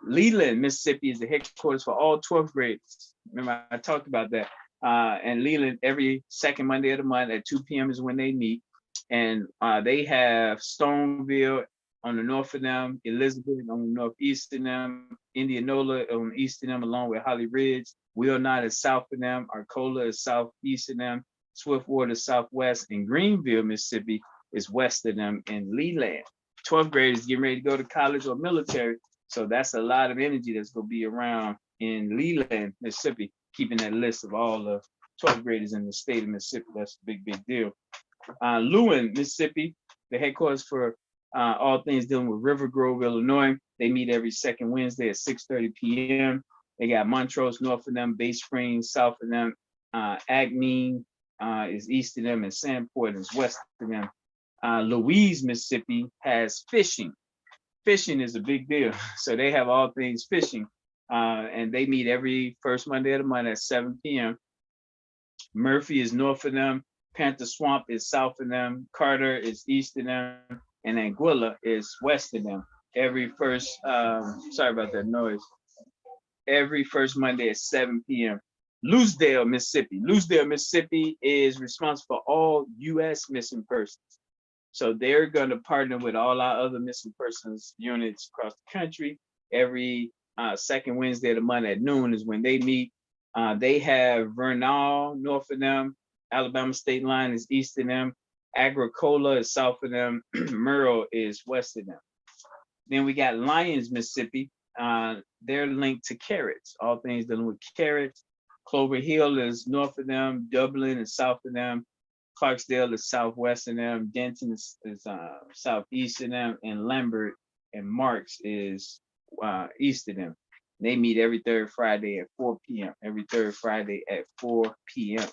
Leland, Mississippi is the headquarters for all 12th graders. Remember, I talked about that. And Leland, every second Monday of the month at 2 p.m. is when they meet. And they have Stoneville on the north of them, Elizabeth on the northeast of them, Indianola on the east of them, along with Holly Ridge. Wheelknot is south of them, Arcola is southeast of them, Swiftwater is southwest, and Greenville, Mississippi is west of them in Leland. 12th graders getting ready to go to college or military. So that's a lot of energy that's going to be around in Leland, Mississippi, keeping that list of all the 12th graders in the state of Mississippi. That's a big, big deal. Lewin, Mississippi, the headquarters for all things dealing with River Grove, Illinois. They meet every second Wednesday at 6:30 p.m. They got Montrose north of them, Bay Springs south of them, Acme is east of them, and Sandport is west of them. Louise, Mississippi has fishing. Fishing is a big deal. So they have all things fishing. And they meet every first Monday of the month at 7 p.m. Murphy is north of them. Panther Swamp is south of them. Carter is east of them. And Anguilla is west of them. Every first, sorry about that noise. Every first Monday at 7 p.m. Loosedale, Mississippi. Loosedale, Mississippi is responsible for all U.S. missing persons. So they're going to partner with all our other missing persons units across the country. Every second Wednesday of the month at noon is when they meet. They have Vernal north of them. Alabama state line is east of them. Agricola is south of them. Murrow is west of them. Then we got Lyons, Mississippi. They're linked to carrots, all things dealing with carrots. Clover Hill is north of them. Dublin is south of them. Clarksdale is southwest of them. Denton is southeast of them. And Lambert and Marks is east of them. They meet every third Friday at 4 p.m. Every third Friday at 4 p.m.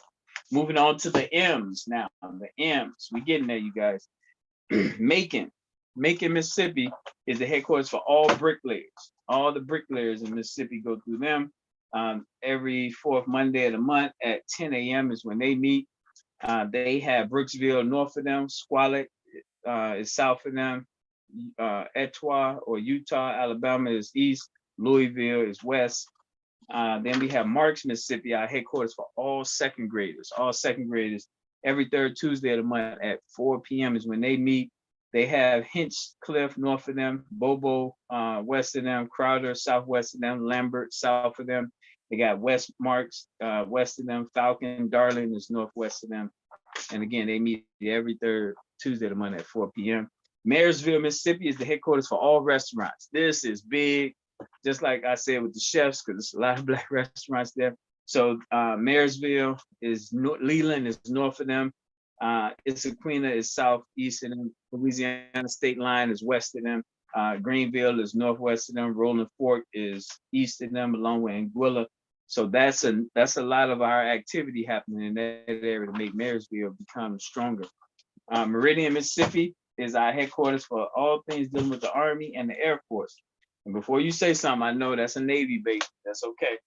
Moving on to the M's now. The M's, we getting there, you guys. Macon, Mississippi is the headquarters for all bricklayers. All the bricklayers in Mississippi go through them. Every fourth Monday of the month at 10 a.m. is when they meet. They have Brooksville north of them. Squalid is south of them. Etowah or Utah, Alabama is east. Louisville is west. Then we have Marks, Mississippi, our headquarters for all second graders. All second graders, every third Tuesday of the month at 4 p.m. is when they meet. They have Hinchcliffe north of them, Bobo west of them, Crowder southwest of them, Lambert south of them. They got West Marks west of them, Falcon, Darling is northwest of them. And again, they meet every third Tuesday of the month at 4 p.m. Marysville, Mississippi is the headquarters for all restaurants. This is big, just like I said with the chefs, because there's a lot of Black restaurants there. So Marysville is, Leland is north of them. Issaquena is southeast of them. Louisiana state line is west of them. Greenville is northwest of them. Rolling Fork is east of them, along with Anguilla. So that's a lot of our activity happening in that area to make Marysville become stronger. Meridian, Mississippi is our headquarters for all things dealing with the Army and the Air Force. And before you say something, I know that's a Navy base. That's okay.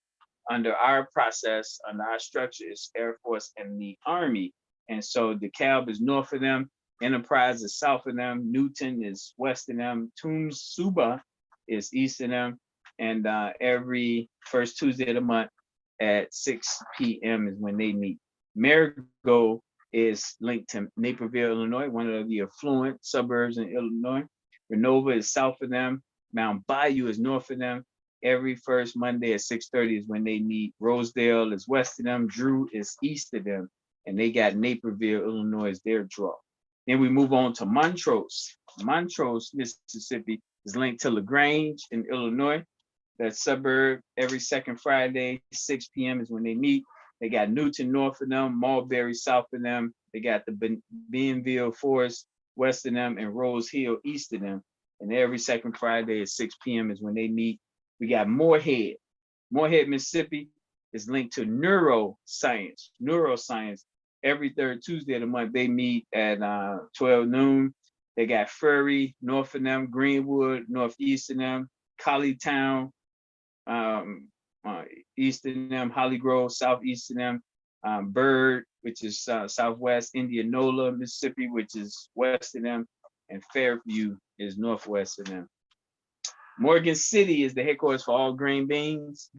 Under our process, under our structure, is Air Force and the Army. And so DeKalb is north of them. Enterprise is south of them. Newton is west of them. Tooms Suba is east of them. And every first Tuesday of the month at 6 p.m. is when they meet. Marigold is linked to Naperville, Illinois, one of the affluent suburbs in Illinois. Renova is south of them. Mount Bayou is north of them. Every first Monday at 6:30 is when they meet. Rosedale is west of them. Drew is east of them. And they got Naperville, Illinois as their draw. Then we move on to Montrose. Montrose, Mississippi is linked to LaGrange in Illinois. That suburb, every second Friday, 6 p.m. is when they meet. They got Newton north of them, Mulberry south of them. They got the Bienville Forest west of them, and Rose Hill east of them. And every second Friday at 6 p.m. is when they meet. We got Moorhead. Moorhead, Mississippi is linked to neuroscience. Every third Tuesday of the month, they meet at 12 noon. They got Furry north of them, Greenwood northeast of them, Colleytown east of them, Holly Grove southeast of them, Bird, which is southwest, Indianola, Mississippi, which is west of them, and Fairview is northwest of them. Morgan City is the headquarters for all green beans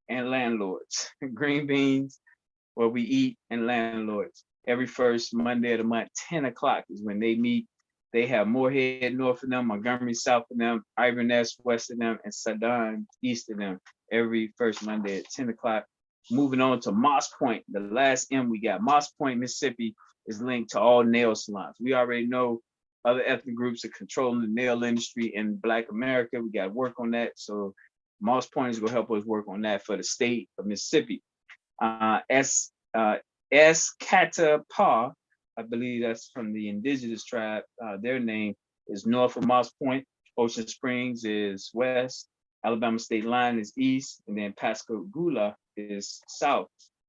and landlords. Green beans, where we eat, and landlords. Every first Monday of the month, 10 o'clock is when they meet. They have Moorhead north of them, Montgomery south of them, Iverness west of them, and Saddam east of them. Every first Monday at 10 o'clock. Moving on to Moss Point, the last M we got. Moss Point, Mississippi is linked to all nail salons. We already know other ethnic groups are controlling the nail industry in Black America. We got to work on that. So Moss Point is going to help us work on that for the state of Mississippi. Escatawpa, I believe that's from the indigenous tribe. Their name is north of Moss Point. Ocean Springs is west. Alabama state line is east, and then Pascagoula is south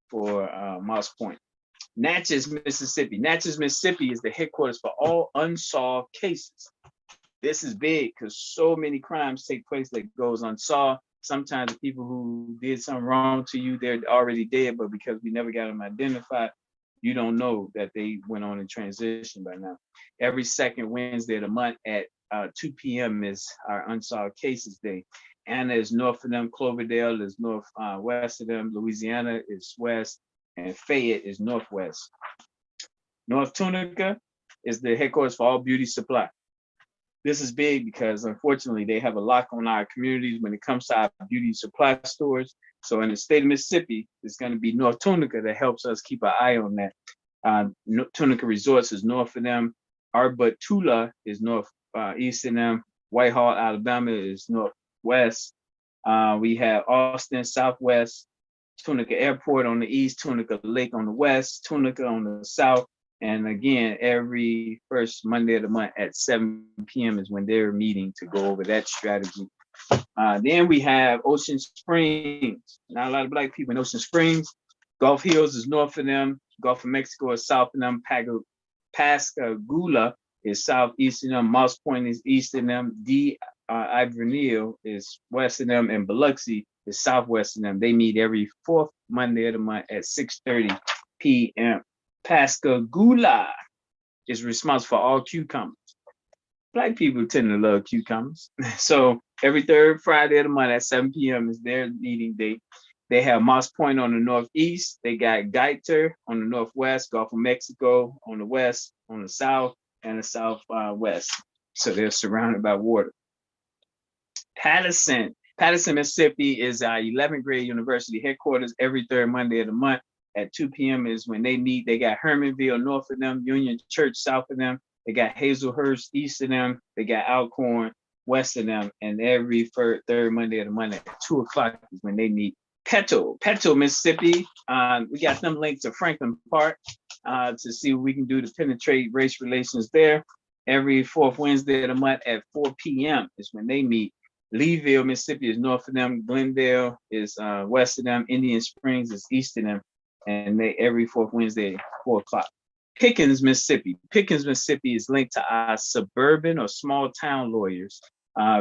for Moss Point. Natchez, Mississippi. Natchez, Mississippi is the headquarters for all unsolved cases. This is big because so many crimes take place that goes unsolved. Sometimes the people who did something wrong to you, they're already dead, but because we never got them identified, you don't know that they went on in transition by now. Every second Wednesday of the month at 2 p.m. is our Unsolved Cases Day. Anna is north of them, Cloverdale is north west of them, Louisiana is west, and Fayette is northwest. North Tunica is the headquarters for all beauty supply. This is big because unfortunately they have a lock on our communities when it comes to our beauty supply stores. So in the state of Mississippi, it's going to be North Tunica that helps us keep an eye on that. Tunica Resorts is north of them. Arbatula is north east of them. Whitehall, Alabama is northwest. We have Austin, southwest. Tunica Airport on the east, Tunica Lake on the west, Tunica on the south. And again, every first Monday of the month at 7 p.m. is when they're meeting to go over that strategy. Then we have Ocean Springs. Not a lot of Black people in Ocean Springs. Gulf Hills is north of them. Gulf of Mexico is south of them. Pascagoula is southeast of them. Moss Point is east of them. Iverneel is west of them. And Biloxi is southwest of them. They meet every fourth Monday of the month at 6:30 p.m. Pascagoula is responsible for all cucumbers. Black people tend to love cucumbers. So every third Friday of the month at 7 p.m. is their meeting date. They have Moss Point on the northeast. They got Gaiter on the northwest, Gulf of Mexico on the west, on the south, and the southwest. So they're surrounded by water. Patterson, Mississippi is our 11th grade university headquarters. Every third Monday of the month at 2 p.m. is when they meet. They got Hermanville north of them, Union Church south of them. They got Hazelhurst east of them. They got Alcorn west of them. And every third Monday of the month at 2 o'clock is when they meet. Petal, Mississippi. We got them linked to Franklin Park to see what we can do to penetrate race relations there. Every fourth Wednesday of the month at 4 p.m. is when they meet. Leeville, Mississippi is north of them. Glendale is west of them. Indian Springs is east of them. And they every fourth Wednesday, 4 o'clock. Pickens, Mississippi. Pickens, Mississippi is linked to our suburban or small town lawyers.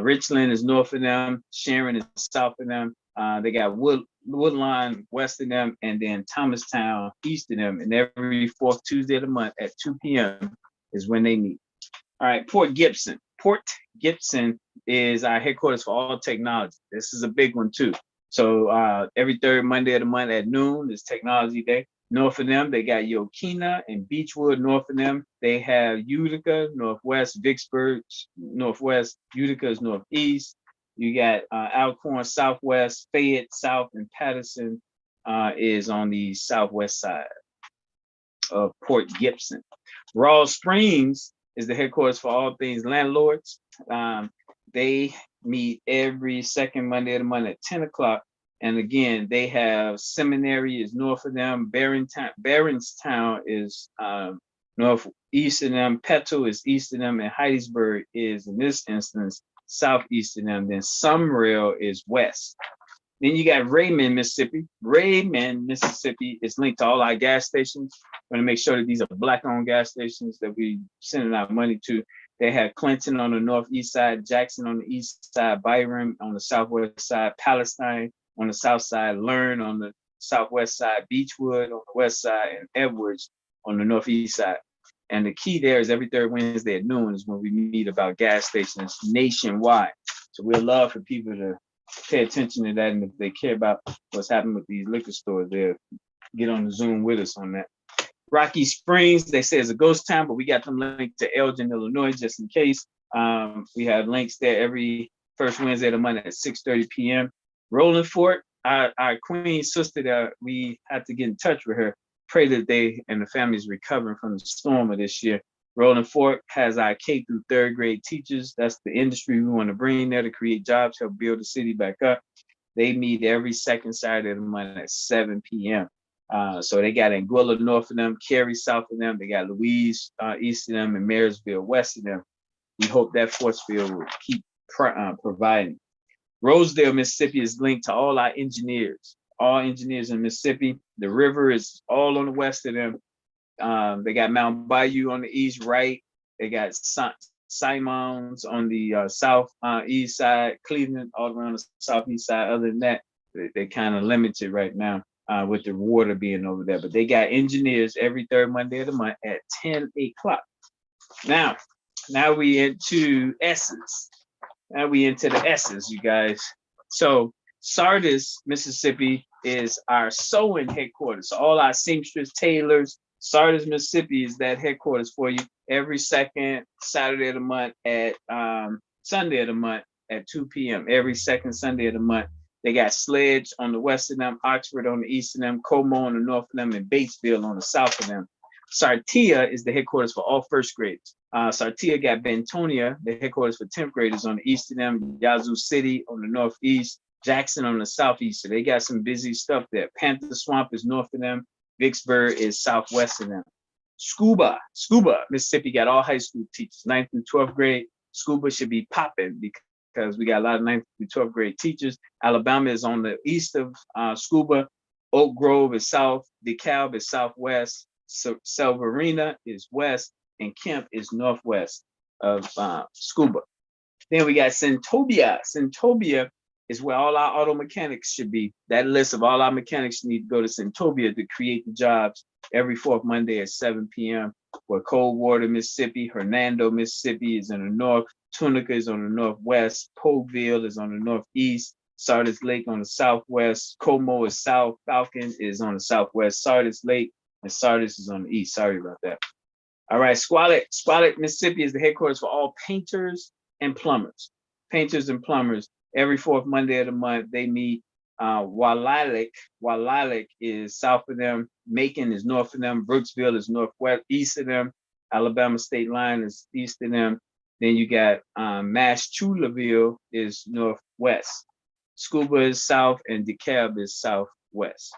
Richland is north of them. Sharon is south of them. They got Woodlawn west of them, and then Thomastown east of them. And every fourth Tuesday of the month at 2 p.m. is when they meet. All right, Port Gibson. Port Gibson is our headquarters for all technology. This is a big one too. So every third Monday of the month at noon is Technology Day. North of them, they got Yokina and Beechwood. North of them, they have Utica, northwest, Vicksburg, northwest, Utica is northeast. You got Alcorn, southwest, Fayette, south, and Patterson is on the southwest side of Port Gibson. Raw Springs is the headquarters for all things landlords. They meet every second Monday of the month at 10 o'clock. And again, they have Seminary is north of them. Barronstown is northeast of them. Petal is east of them. And Hattiesburg is, in this instance, southeast of them. Then Summerall is west. Then you got Raymond, Mississippi. Raymond, Mississippi is linked to all our gas stations. We're going to make sure that these are Black-owned gas stations that we sending our money to. They have Clinton on the northeast side, Jackson on the east side, Byron on the southwest side, Palestine on the south side, Learn on the southwest side, Beechwood on the west side, and Edwards on the northeast side. And the key there is every third Wednesday at noon is when we meet about gas stations nationwide. So we'd love for people to pay attention to that. And if they care about what's happening with these liquor stores, they'll get on the Zoom with us on that. Rocky Springs, they say is a ghost town, but we got them linked to Elgin, Illinois, just in case. We have links there every first Wednesday of the month at 6:30 p.m. Rolling Fork, our queen sister that we had to get in touch with her. Pray that they and the families recovering from the storm of this year. Rolling Fork has our K through third grade teachers. That's the industry we want to bring there to create jobs, help build the city back up. They meet every second Saturday of the month at 7 p.m. So they got Anguilla north of them, Cary south of them. They got Louise east of them, and Marysville west of them. We hope that force field will keep providing. Rosedale, Mississippi is linked to all our engineers, all engineers in Mississippi. The river is all on the west of them. They got Mount Bayou on the east, right? They got Simons on the south east side, Cleveland all around the southeast side. Other than that, they're kind of limited right now with the water being over there. But they got engineers every third Monday of the month at 10 o'clock. Now we into S's. Now we into the S's, you guys. So Sardis, Mississippi is our sewing headquarters. So all our seamstress, tailors, Sardis, Mississippi is that headquarters for you every second Saturday of the month at Sunday of the month at 2 p.m. Every second Sunday of the month. They got Sledge on the west of them, Oxford on the east of them, Como on the north of them, and Batesville on the south of them. Sartia is the headquarters for all first graders. Sartia got Bentonia, the headquarters for 10th graders on the east of them, Yazoo City on the northeast, Jackson on the southeast. So they got some busy stuff there. Panther Swamp is north of them. Vicksburg is southwest of them. Scuba, Mississippi got all high school teachers, 9th through 12th grade. Scuba should be popping because we got a lot of 9th through 12th grade teachers. Alabama is on the east of Scuba. Oak Grove is south. DeKalb is southwest. Selvarina is west. And Kemp is northwest of Scuba. Then we got Centobia. Centobia is where all our auto mechanics should be. That list of all our mechanics need to go to Centobia to create the jobs every fourth Monday at 7 p.m. Where Coldwater, Mississippi, Hernando, Mississippi is in the north, Tunica is on the northwest, Polkville is on the northeast, Sardis Lake on the southwest, Como is south, Falcon is on the southwest, Sardis Lake, and Sardis is on the east. Sorry about that. All right, Squalid, Mississippi is the headquarters for all painters and plumbers. Painters and plumbers. Every fourth Monday of the month, they meet. Walilik is south of them. Macon is north of them. Brooksville is northwest, east of them. Alabama state line is east of them. Then you got Maschulaville is northwest. Scuba is south, and DeKalb is southwest.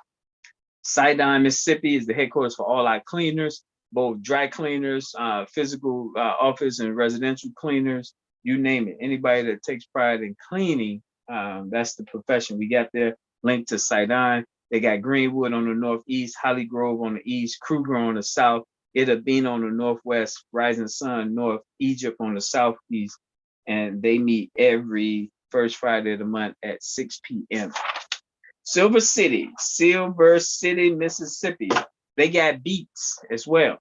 Sidon, Mississippi is the headquarters for all our cleaners, both dry cleaners, physical office and residential cleaners, you name it. Anybody that takes pride in cleaning, that's the profession we got there. Linked to Sidon. They got Greenwood on the northeast, Holly Grove on the east, Kruger on the south, Itabena on the northwest, Rising Sun north, Egypt on the southeast, and they meet every first Friday of the month at 6 p.m. Silver City, Mississippi. They got Beats as well.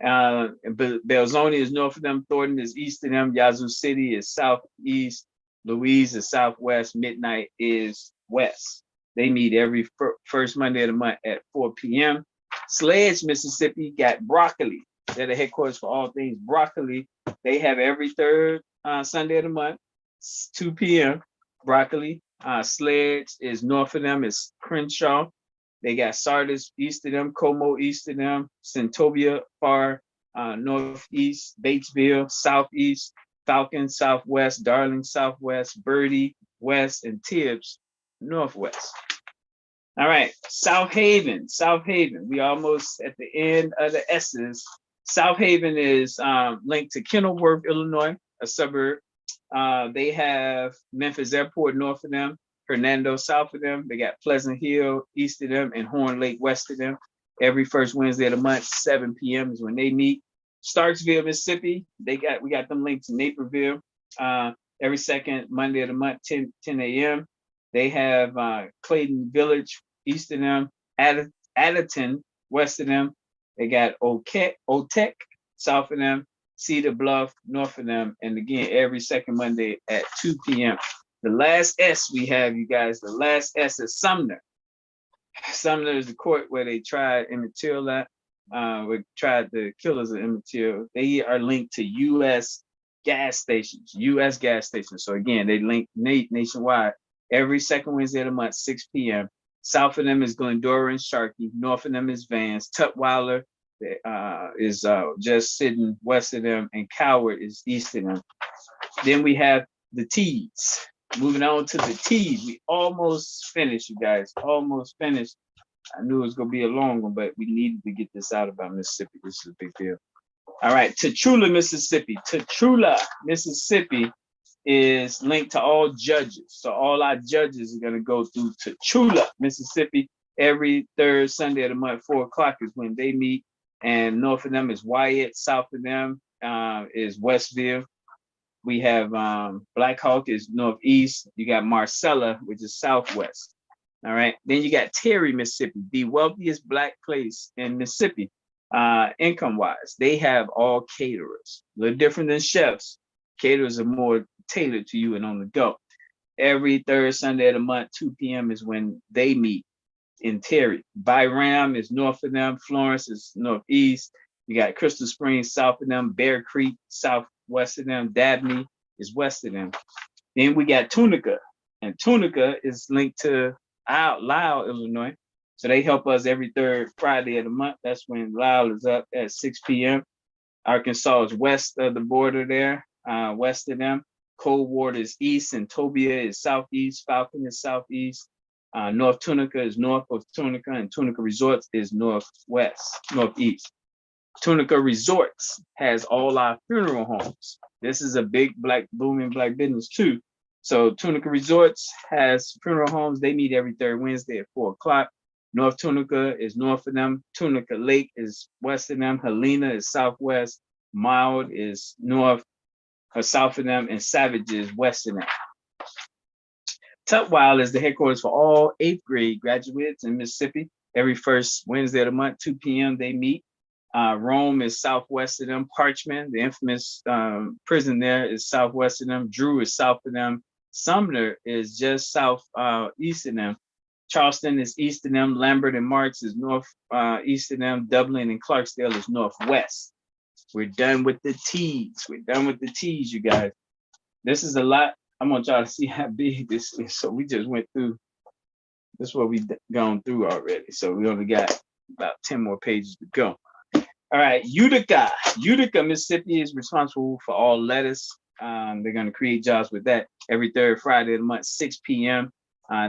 Belzoni is north of them, Thornton is east of them, Yazoo City is southeast, Louise is southwest, Midnight is west. They meet every first Monday of the month at 4 p.m. Sledge, Mississippi got Broccoli. They're the headquarters for all things broccoli. They have every third Sunday of the month, 2 p.m. Broccoli. Sledge is north of them, is Crenshaw. They got Sardis east of them, Como east of them, Centobia far northeast, Batesville southeast, Falcon southwest, Darling southwest, Birdie west, and Tibbs northwest. All right, South Haven. We almost at the end of the S's. South Haven is linked to Kenilworth, Illinois, a suburb. They have Memphis Airport north of them, Hernando south of them. They got Pleasant Hill east of them, and Horn Lake west of them. Every first Wednesday of the month, 7 p.m. is when they meet. Starksville, Mississippi. We got them linked to Naperville. Every second Monday of the month, 10 a.m. They have Clayton Village east of them, Adderton west of them. They got Otech south of them, Cedar Bluff north of them, and again every second Monday at 2 p.m. The last S we have, you guys, the last S is Sumner. Sumner is the court where they tried Emmett Till at. We tried the killers of Emmett Till. They are linked to U.S. gas stations, U.S. gas stations. So again, they link nationwide every second Wednesday of the month, 6 p.m. South of them is Glendora and Sharkey. North of them is Vance. Tutwiler is just sitting west of them, and Coward is east of them. Then we have the T's. Moving on to the T's. We almost finished, you guys. Almost finished. I knew it was going to be a long one, but we needed to get this out about Mississippi. This is a big deal. All right, Tachula, Mississippi. Tachula, Mississippi is linked to all judges. So all our judges are going to go through Tachula, Mississippi. Every third Sunday of the month, 4 o'clock is when they meet. And north of them is Wyatt. South of them is Westville. We have Black Hawk is northeast. You got Marcella, which is southwest. All right. Then you got Terry, Mississippi, the wealthiest Black place in Mississippi, income-wise. They have all caterers. A little different than chefs. Caterers are more tailored to you and on the go. Every third Sunday of the month, 2 p.m. is when they meet in Terry. Byram is north of them. Florence is northeast. You got Crystal Springs south of them. Bear Creek southwest of them. Dabney is west of them. Then we got Tunica, and Tunica is linked to Lisle, Illinois. So they help us every third Friday of the month. That's when Lisle is up at 6 p.m. Arkansas is west of the border there, west of them. Coldwater is east, and Tobia is southeast. Falcon is southeast. North Tunica is north of Tunica, and Tunica Resorts is northeast. Tunica Resorts has all our funeral homes. This is a big booming black business too. So Tunica Resorts has funeral homes. They meet every third Wednesday at 4 o'clock. North Tunica is north of them. Tunica Lake is west of them. Helena is southwest. Mild is north or south of them, and Savage is west of them. Tutwiler is the headquarters for all 8th grade graduates in Mississippi. Every first Wednesday of the month, 2 p.m. they meet. Rome is southwest of them. Parchman, the infamous prison there, is southwest of them. Drew is south of them. Sumner is just east of them. Charleston is east of them. Lambert and Marks is north east of them. Dublin and Clarksdale is northwest. We're done with the T's. We're done with the T's, you guys. This is a lot. I'm gonna try to see how big this is. So we just went through. This is what we've gone through already. So we only got about 10 more pages to go. All right, Utica. Utica, Mississippi is responsible for all lettuce. They're going to create jobs with that every third Friday of the month, 6 p.m.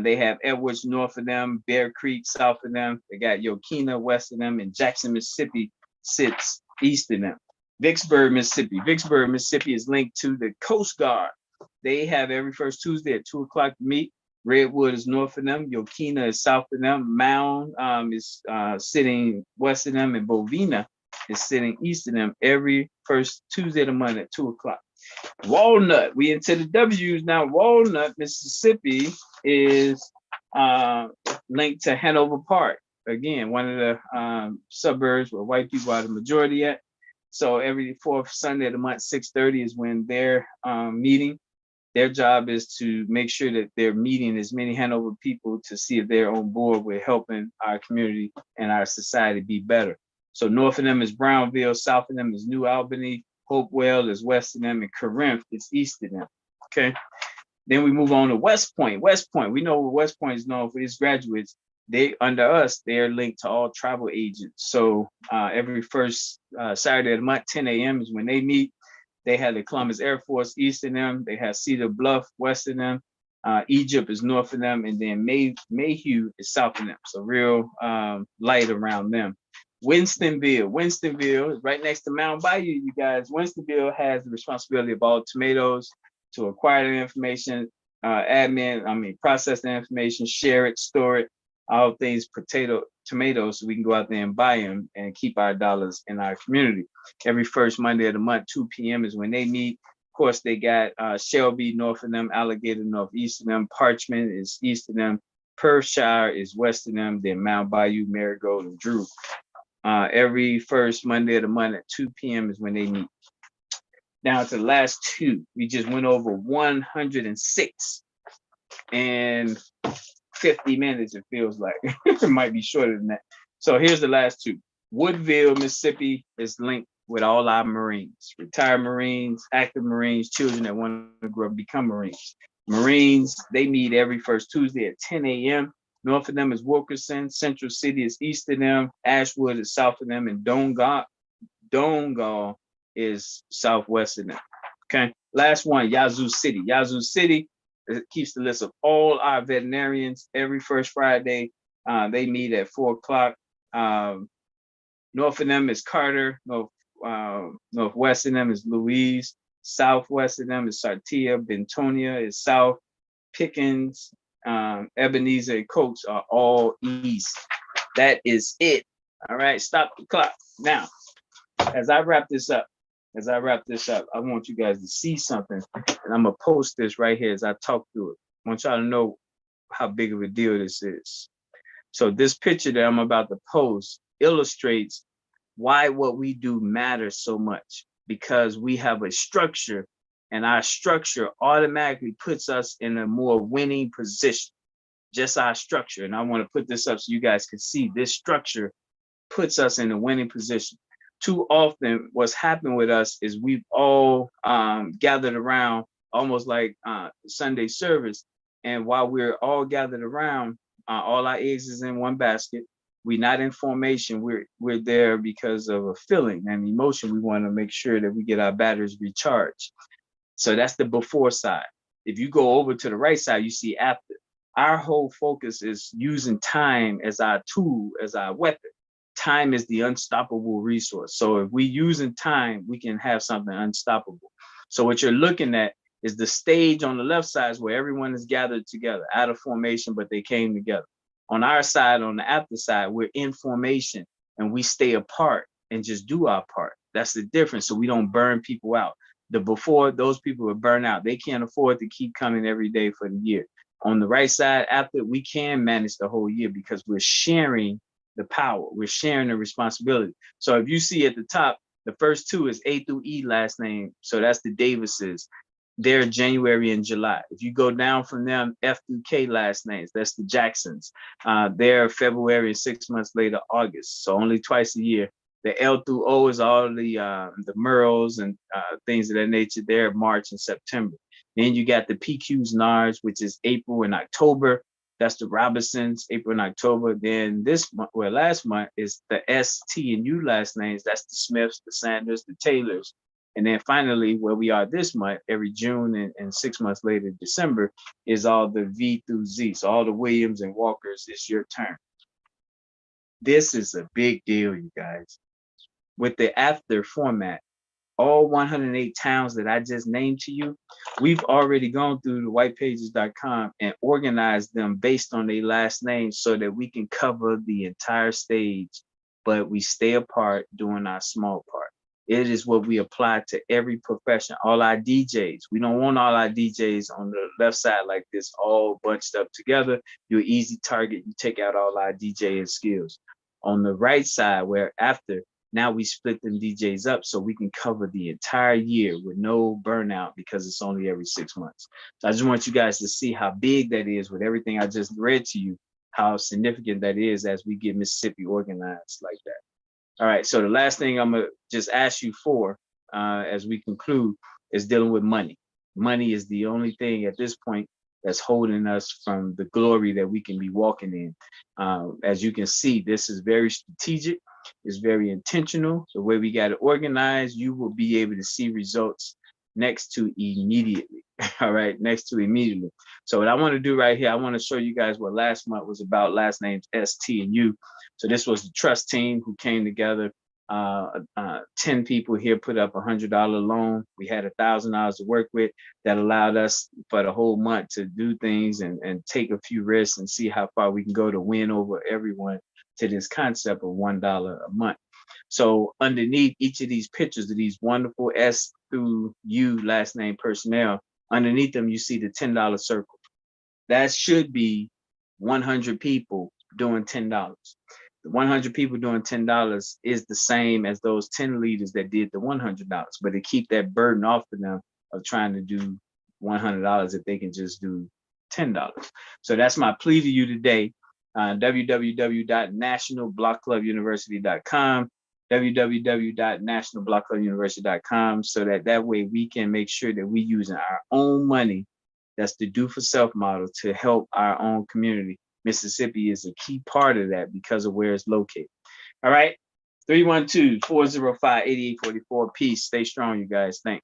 They have Edwards north of them, Bear Creek south of them. They got Yokina west of them, and Jackson, Mississippi sits east of them. Vicksburg, Mississippi. Vicksburg, Mississippi is linked to the Coast Guard. They have every first Tuesday at 2 o'clock to meet. Redwood is north of them. Yokina is south of them. Mound is sitting west of them, and Bovina is sitting east of them every first Tuesday of the month at 2 o'clock. Walnut, we into the W's now. Walnut, Mississippi is linked to Hanover Park. Again, one of the suburbs where white people are the majority at. So every fourth Sunday of the month, 6:30 is when they're meeting. Their job is to make sure that they're meeting as many Hanover people to see if they're on board with helping our community and our society be better. So north of them is Brownville, south of them is New Albany, Hopewell is west of them, and Corinth is east of them. Okay. Then we move on to West Point. West Point, we know what West Point is known for its graduates. They, under us, they are linked to all travel agents. So every first Saturday of the month, 10 a.m. is when they meet. They have the Columbus Air Force east of them. They have Cedar Bluff west of them. Egypt is north of them, and then Mayhew is south of them. So real light around them. Winstonville is right next to Mount Bayou, you guys. Winstonville has the responsibility of all tomatoes to acquire the information, process the information, share it, store it, all things tomatoes, so we can go out there and buy them and keep our dollars in our community. Every first Monday of the month, 2 p.m. is when they meet. Of course, they got Shelby north of them, Alligator northeast of them, Parchman is east of them, Perthshire is west of them, then Mount Bayou, Marigold, and Drew. Every first Monday of the month at 2 p.m. is when they meet. Now to the last two. We just went over 106 and 50 minutes, it feels like. It might be shorter than that. So here's the last two. Woodville, Mississippi is linked with all our Marines, retired Marines, active Marines, children that want to grow up, become Marines. Marines, they meet every first Tuesday at 10 a.m. North of them is Wilkerson, Central City is east of them, Ashwood is south of them, and Dongal is southwest of them. Okay, last one, Yazoo City. Yazoo City, it keeps the list of all our veterinarians every first Friday. They meet at 4 o'clock. North of them is Carter. Northwest of them is Louise. Southwest of them is Sartia. Bentonia is south. Pickens, Ebenezer, and Coates are all east. That is it. All right, stop the clock. Now, as I wrap this up, I want you guys to see something, and I'm gonna post this right here as I talk through it. I want y'all to know how big of a deal this is. So this picture that I'm about to post illustrates why what we do matters so much, because we have a structure, and our structure automatically puts us in a more winning position. Just our structure. And I want to put this up so you guys can see this structure puts us in a winning position. Too often what's happened with us is we've all gathered around almost like Sunday service. And while we're all gathered around, all our eggs is in one basket. We're not in formation. We're there because of a feeling and emotion. We want to make sure that we get our batteries recharged. So that's the before side. If you go over to the right side, you see after. Our whole focus is using time as our tool, as our weapon. Time is the unstoppable resource. So if we using time, we can have something unstoppable. So what you're looking at is the stage on the left side is where everyone is gathered together, out of formation, but they came together. On our side, on the after side, we're in formation and we stay apart and just do our part. That's the difference. So we don't burn people out. The before, those people are burned out. They can't afford to keep coming every day for the year. On the right side, after, we can manage the whole year because we're sharing the power. We're sharing the responsibility. So if you see at the top, the first two is A through E last name. So that's the Davises. They're January and July. If you go down from them, F through K last names, that's the Jacksons. They're February and 6 months later, August. So only twice a year. The L through O is all the Merles and things of that nature. They're March and September. Then you got the PQs, NARS, which is April and October. That's the Robinsons, April and October. Then this month, well, last month is the S, T, and U last names. That's the Smiths, the Sanders, the Taylors. And then finally, where we are this month, every June and 6 months later, December, is all the V through Z. So all the Williams and Walkers, it's your turn. This is a big deal, you guys. With the after format, all 108 towns that I just named to you, we've already gone through the whitepages.com and organized them based on their last names so that we can cover the entire stage, but we stay apart doing our small part. It is what we apply to every profession. All our DJs, we don't want all our DJs on the left side like this, all bunched up together. You're an easy target. You take out all our DJing skills. On the right side, where after, now we split them DJs up so we can cover the entire year with no burnout because it's only every 6 months. So I just want you guys to see how big that is with everything I just read to you, how significant that is as we get Mississippi organized like that. All right, so the last thing I'm gonna just ask you for as we conclude is dealing with money. Money is the only thing at this point that's holding us from the glory that we can be walking in. As you can see, this is very strategic. It's very intentional. The way we got it organized, you will be able to see results next to immediately. All right, next to immediately. So what I want to do right here, I want to show you guys what last month was about. Last names S, T, and U. So this was the trust team who came together. 10 people here put up $100 loan. We had $1,000 to work with that allowed us for the whole month to do things and take a few risks and see how far we can go to win over everyone to this concept of $1 a month. So underneath each of these pictures of these wonderful S through U last name personnel, underneath them, you see the $10 circle. That should be 100 people doing $10. The 100 people doing $10 is the same as those 10 leaders that did the $100, but to keep that burden off of them of trying to do $100 if they can just do $10. So that's my plea to you today. www.nationalblockclubuniversity.com, www.nationalblockclubuniversity.com, so that way we can make sure that we're using our own money. That's the Do for Self model to help our own community. Mississippi is a key part of that because of where it's located. All right. 312-405-8844. Peace. Stay strong, you guys. Thanks.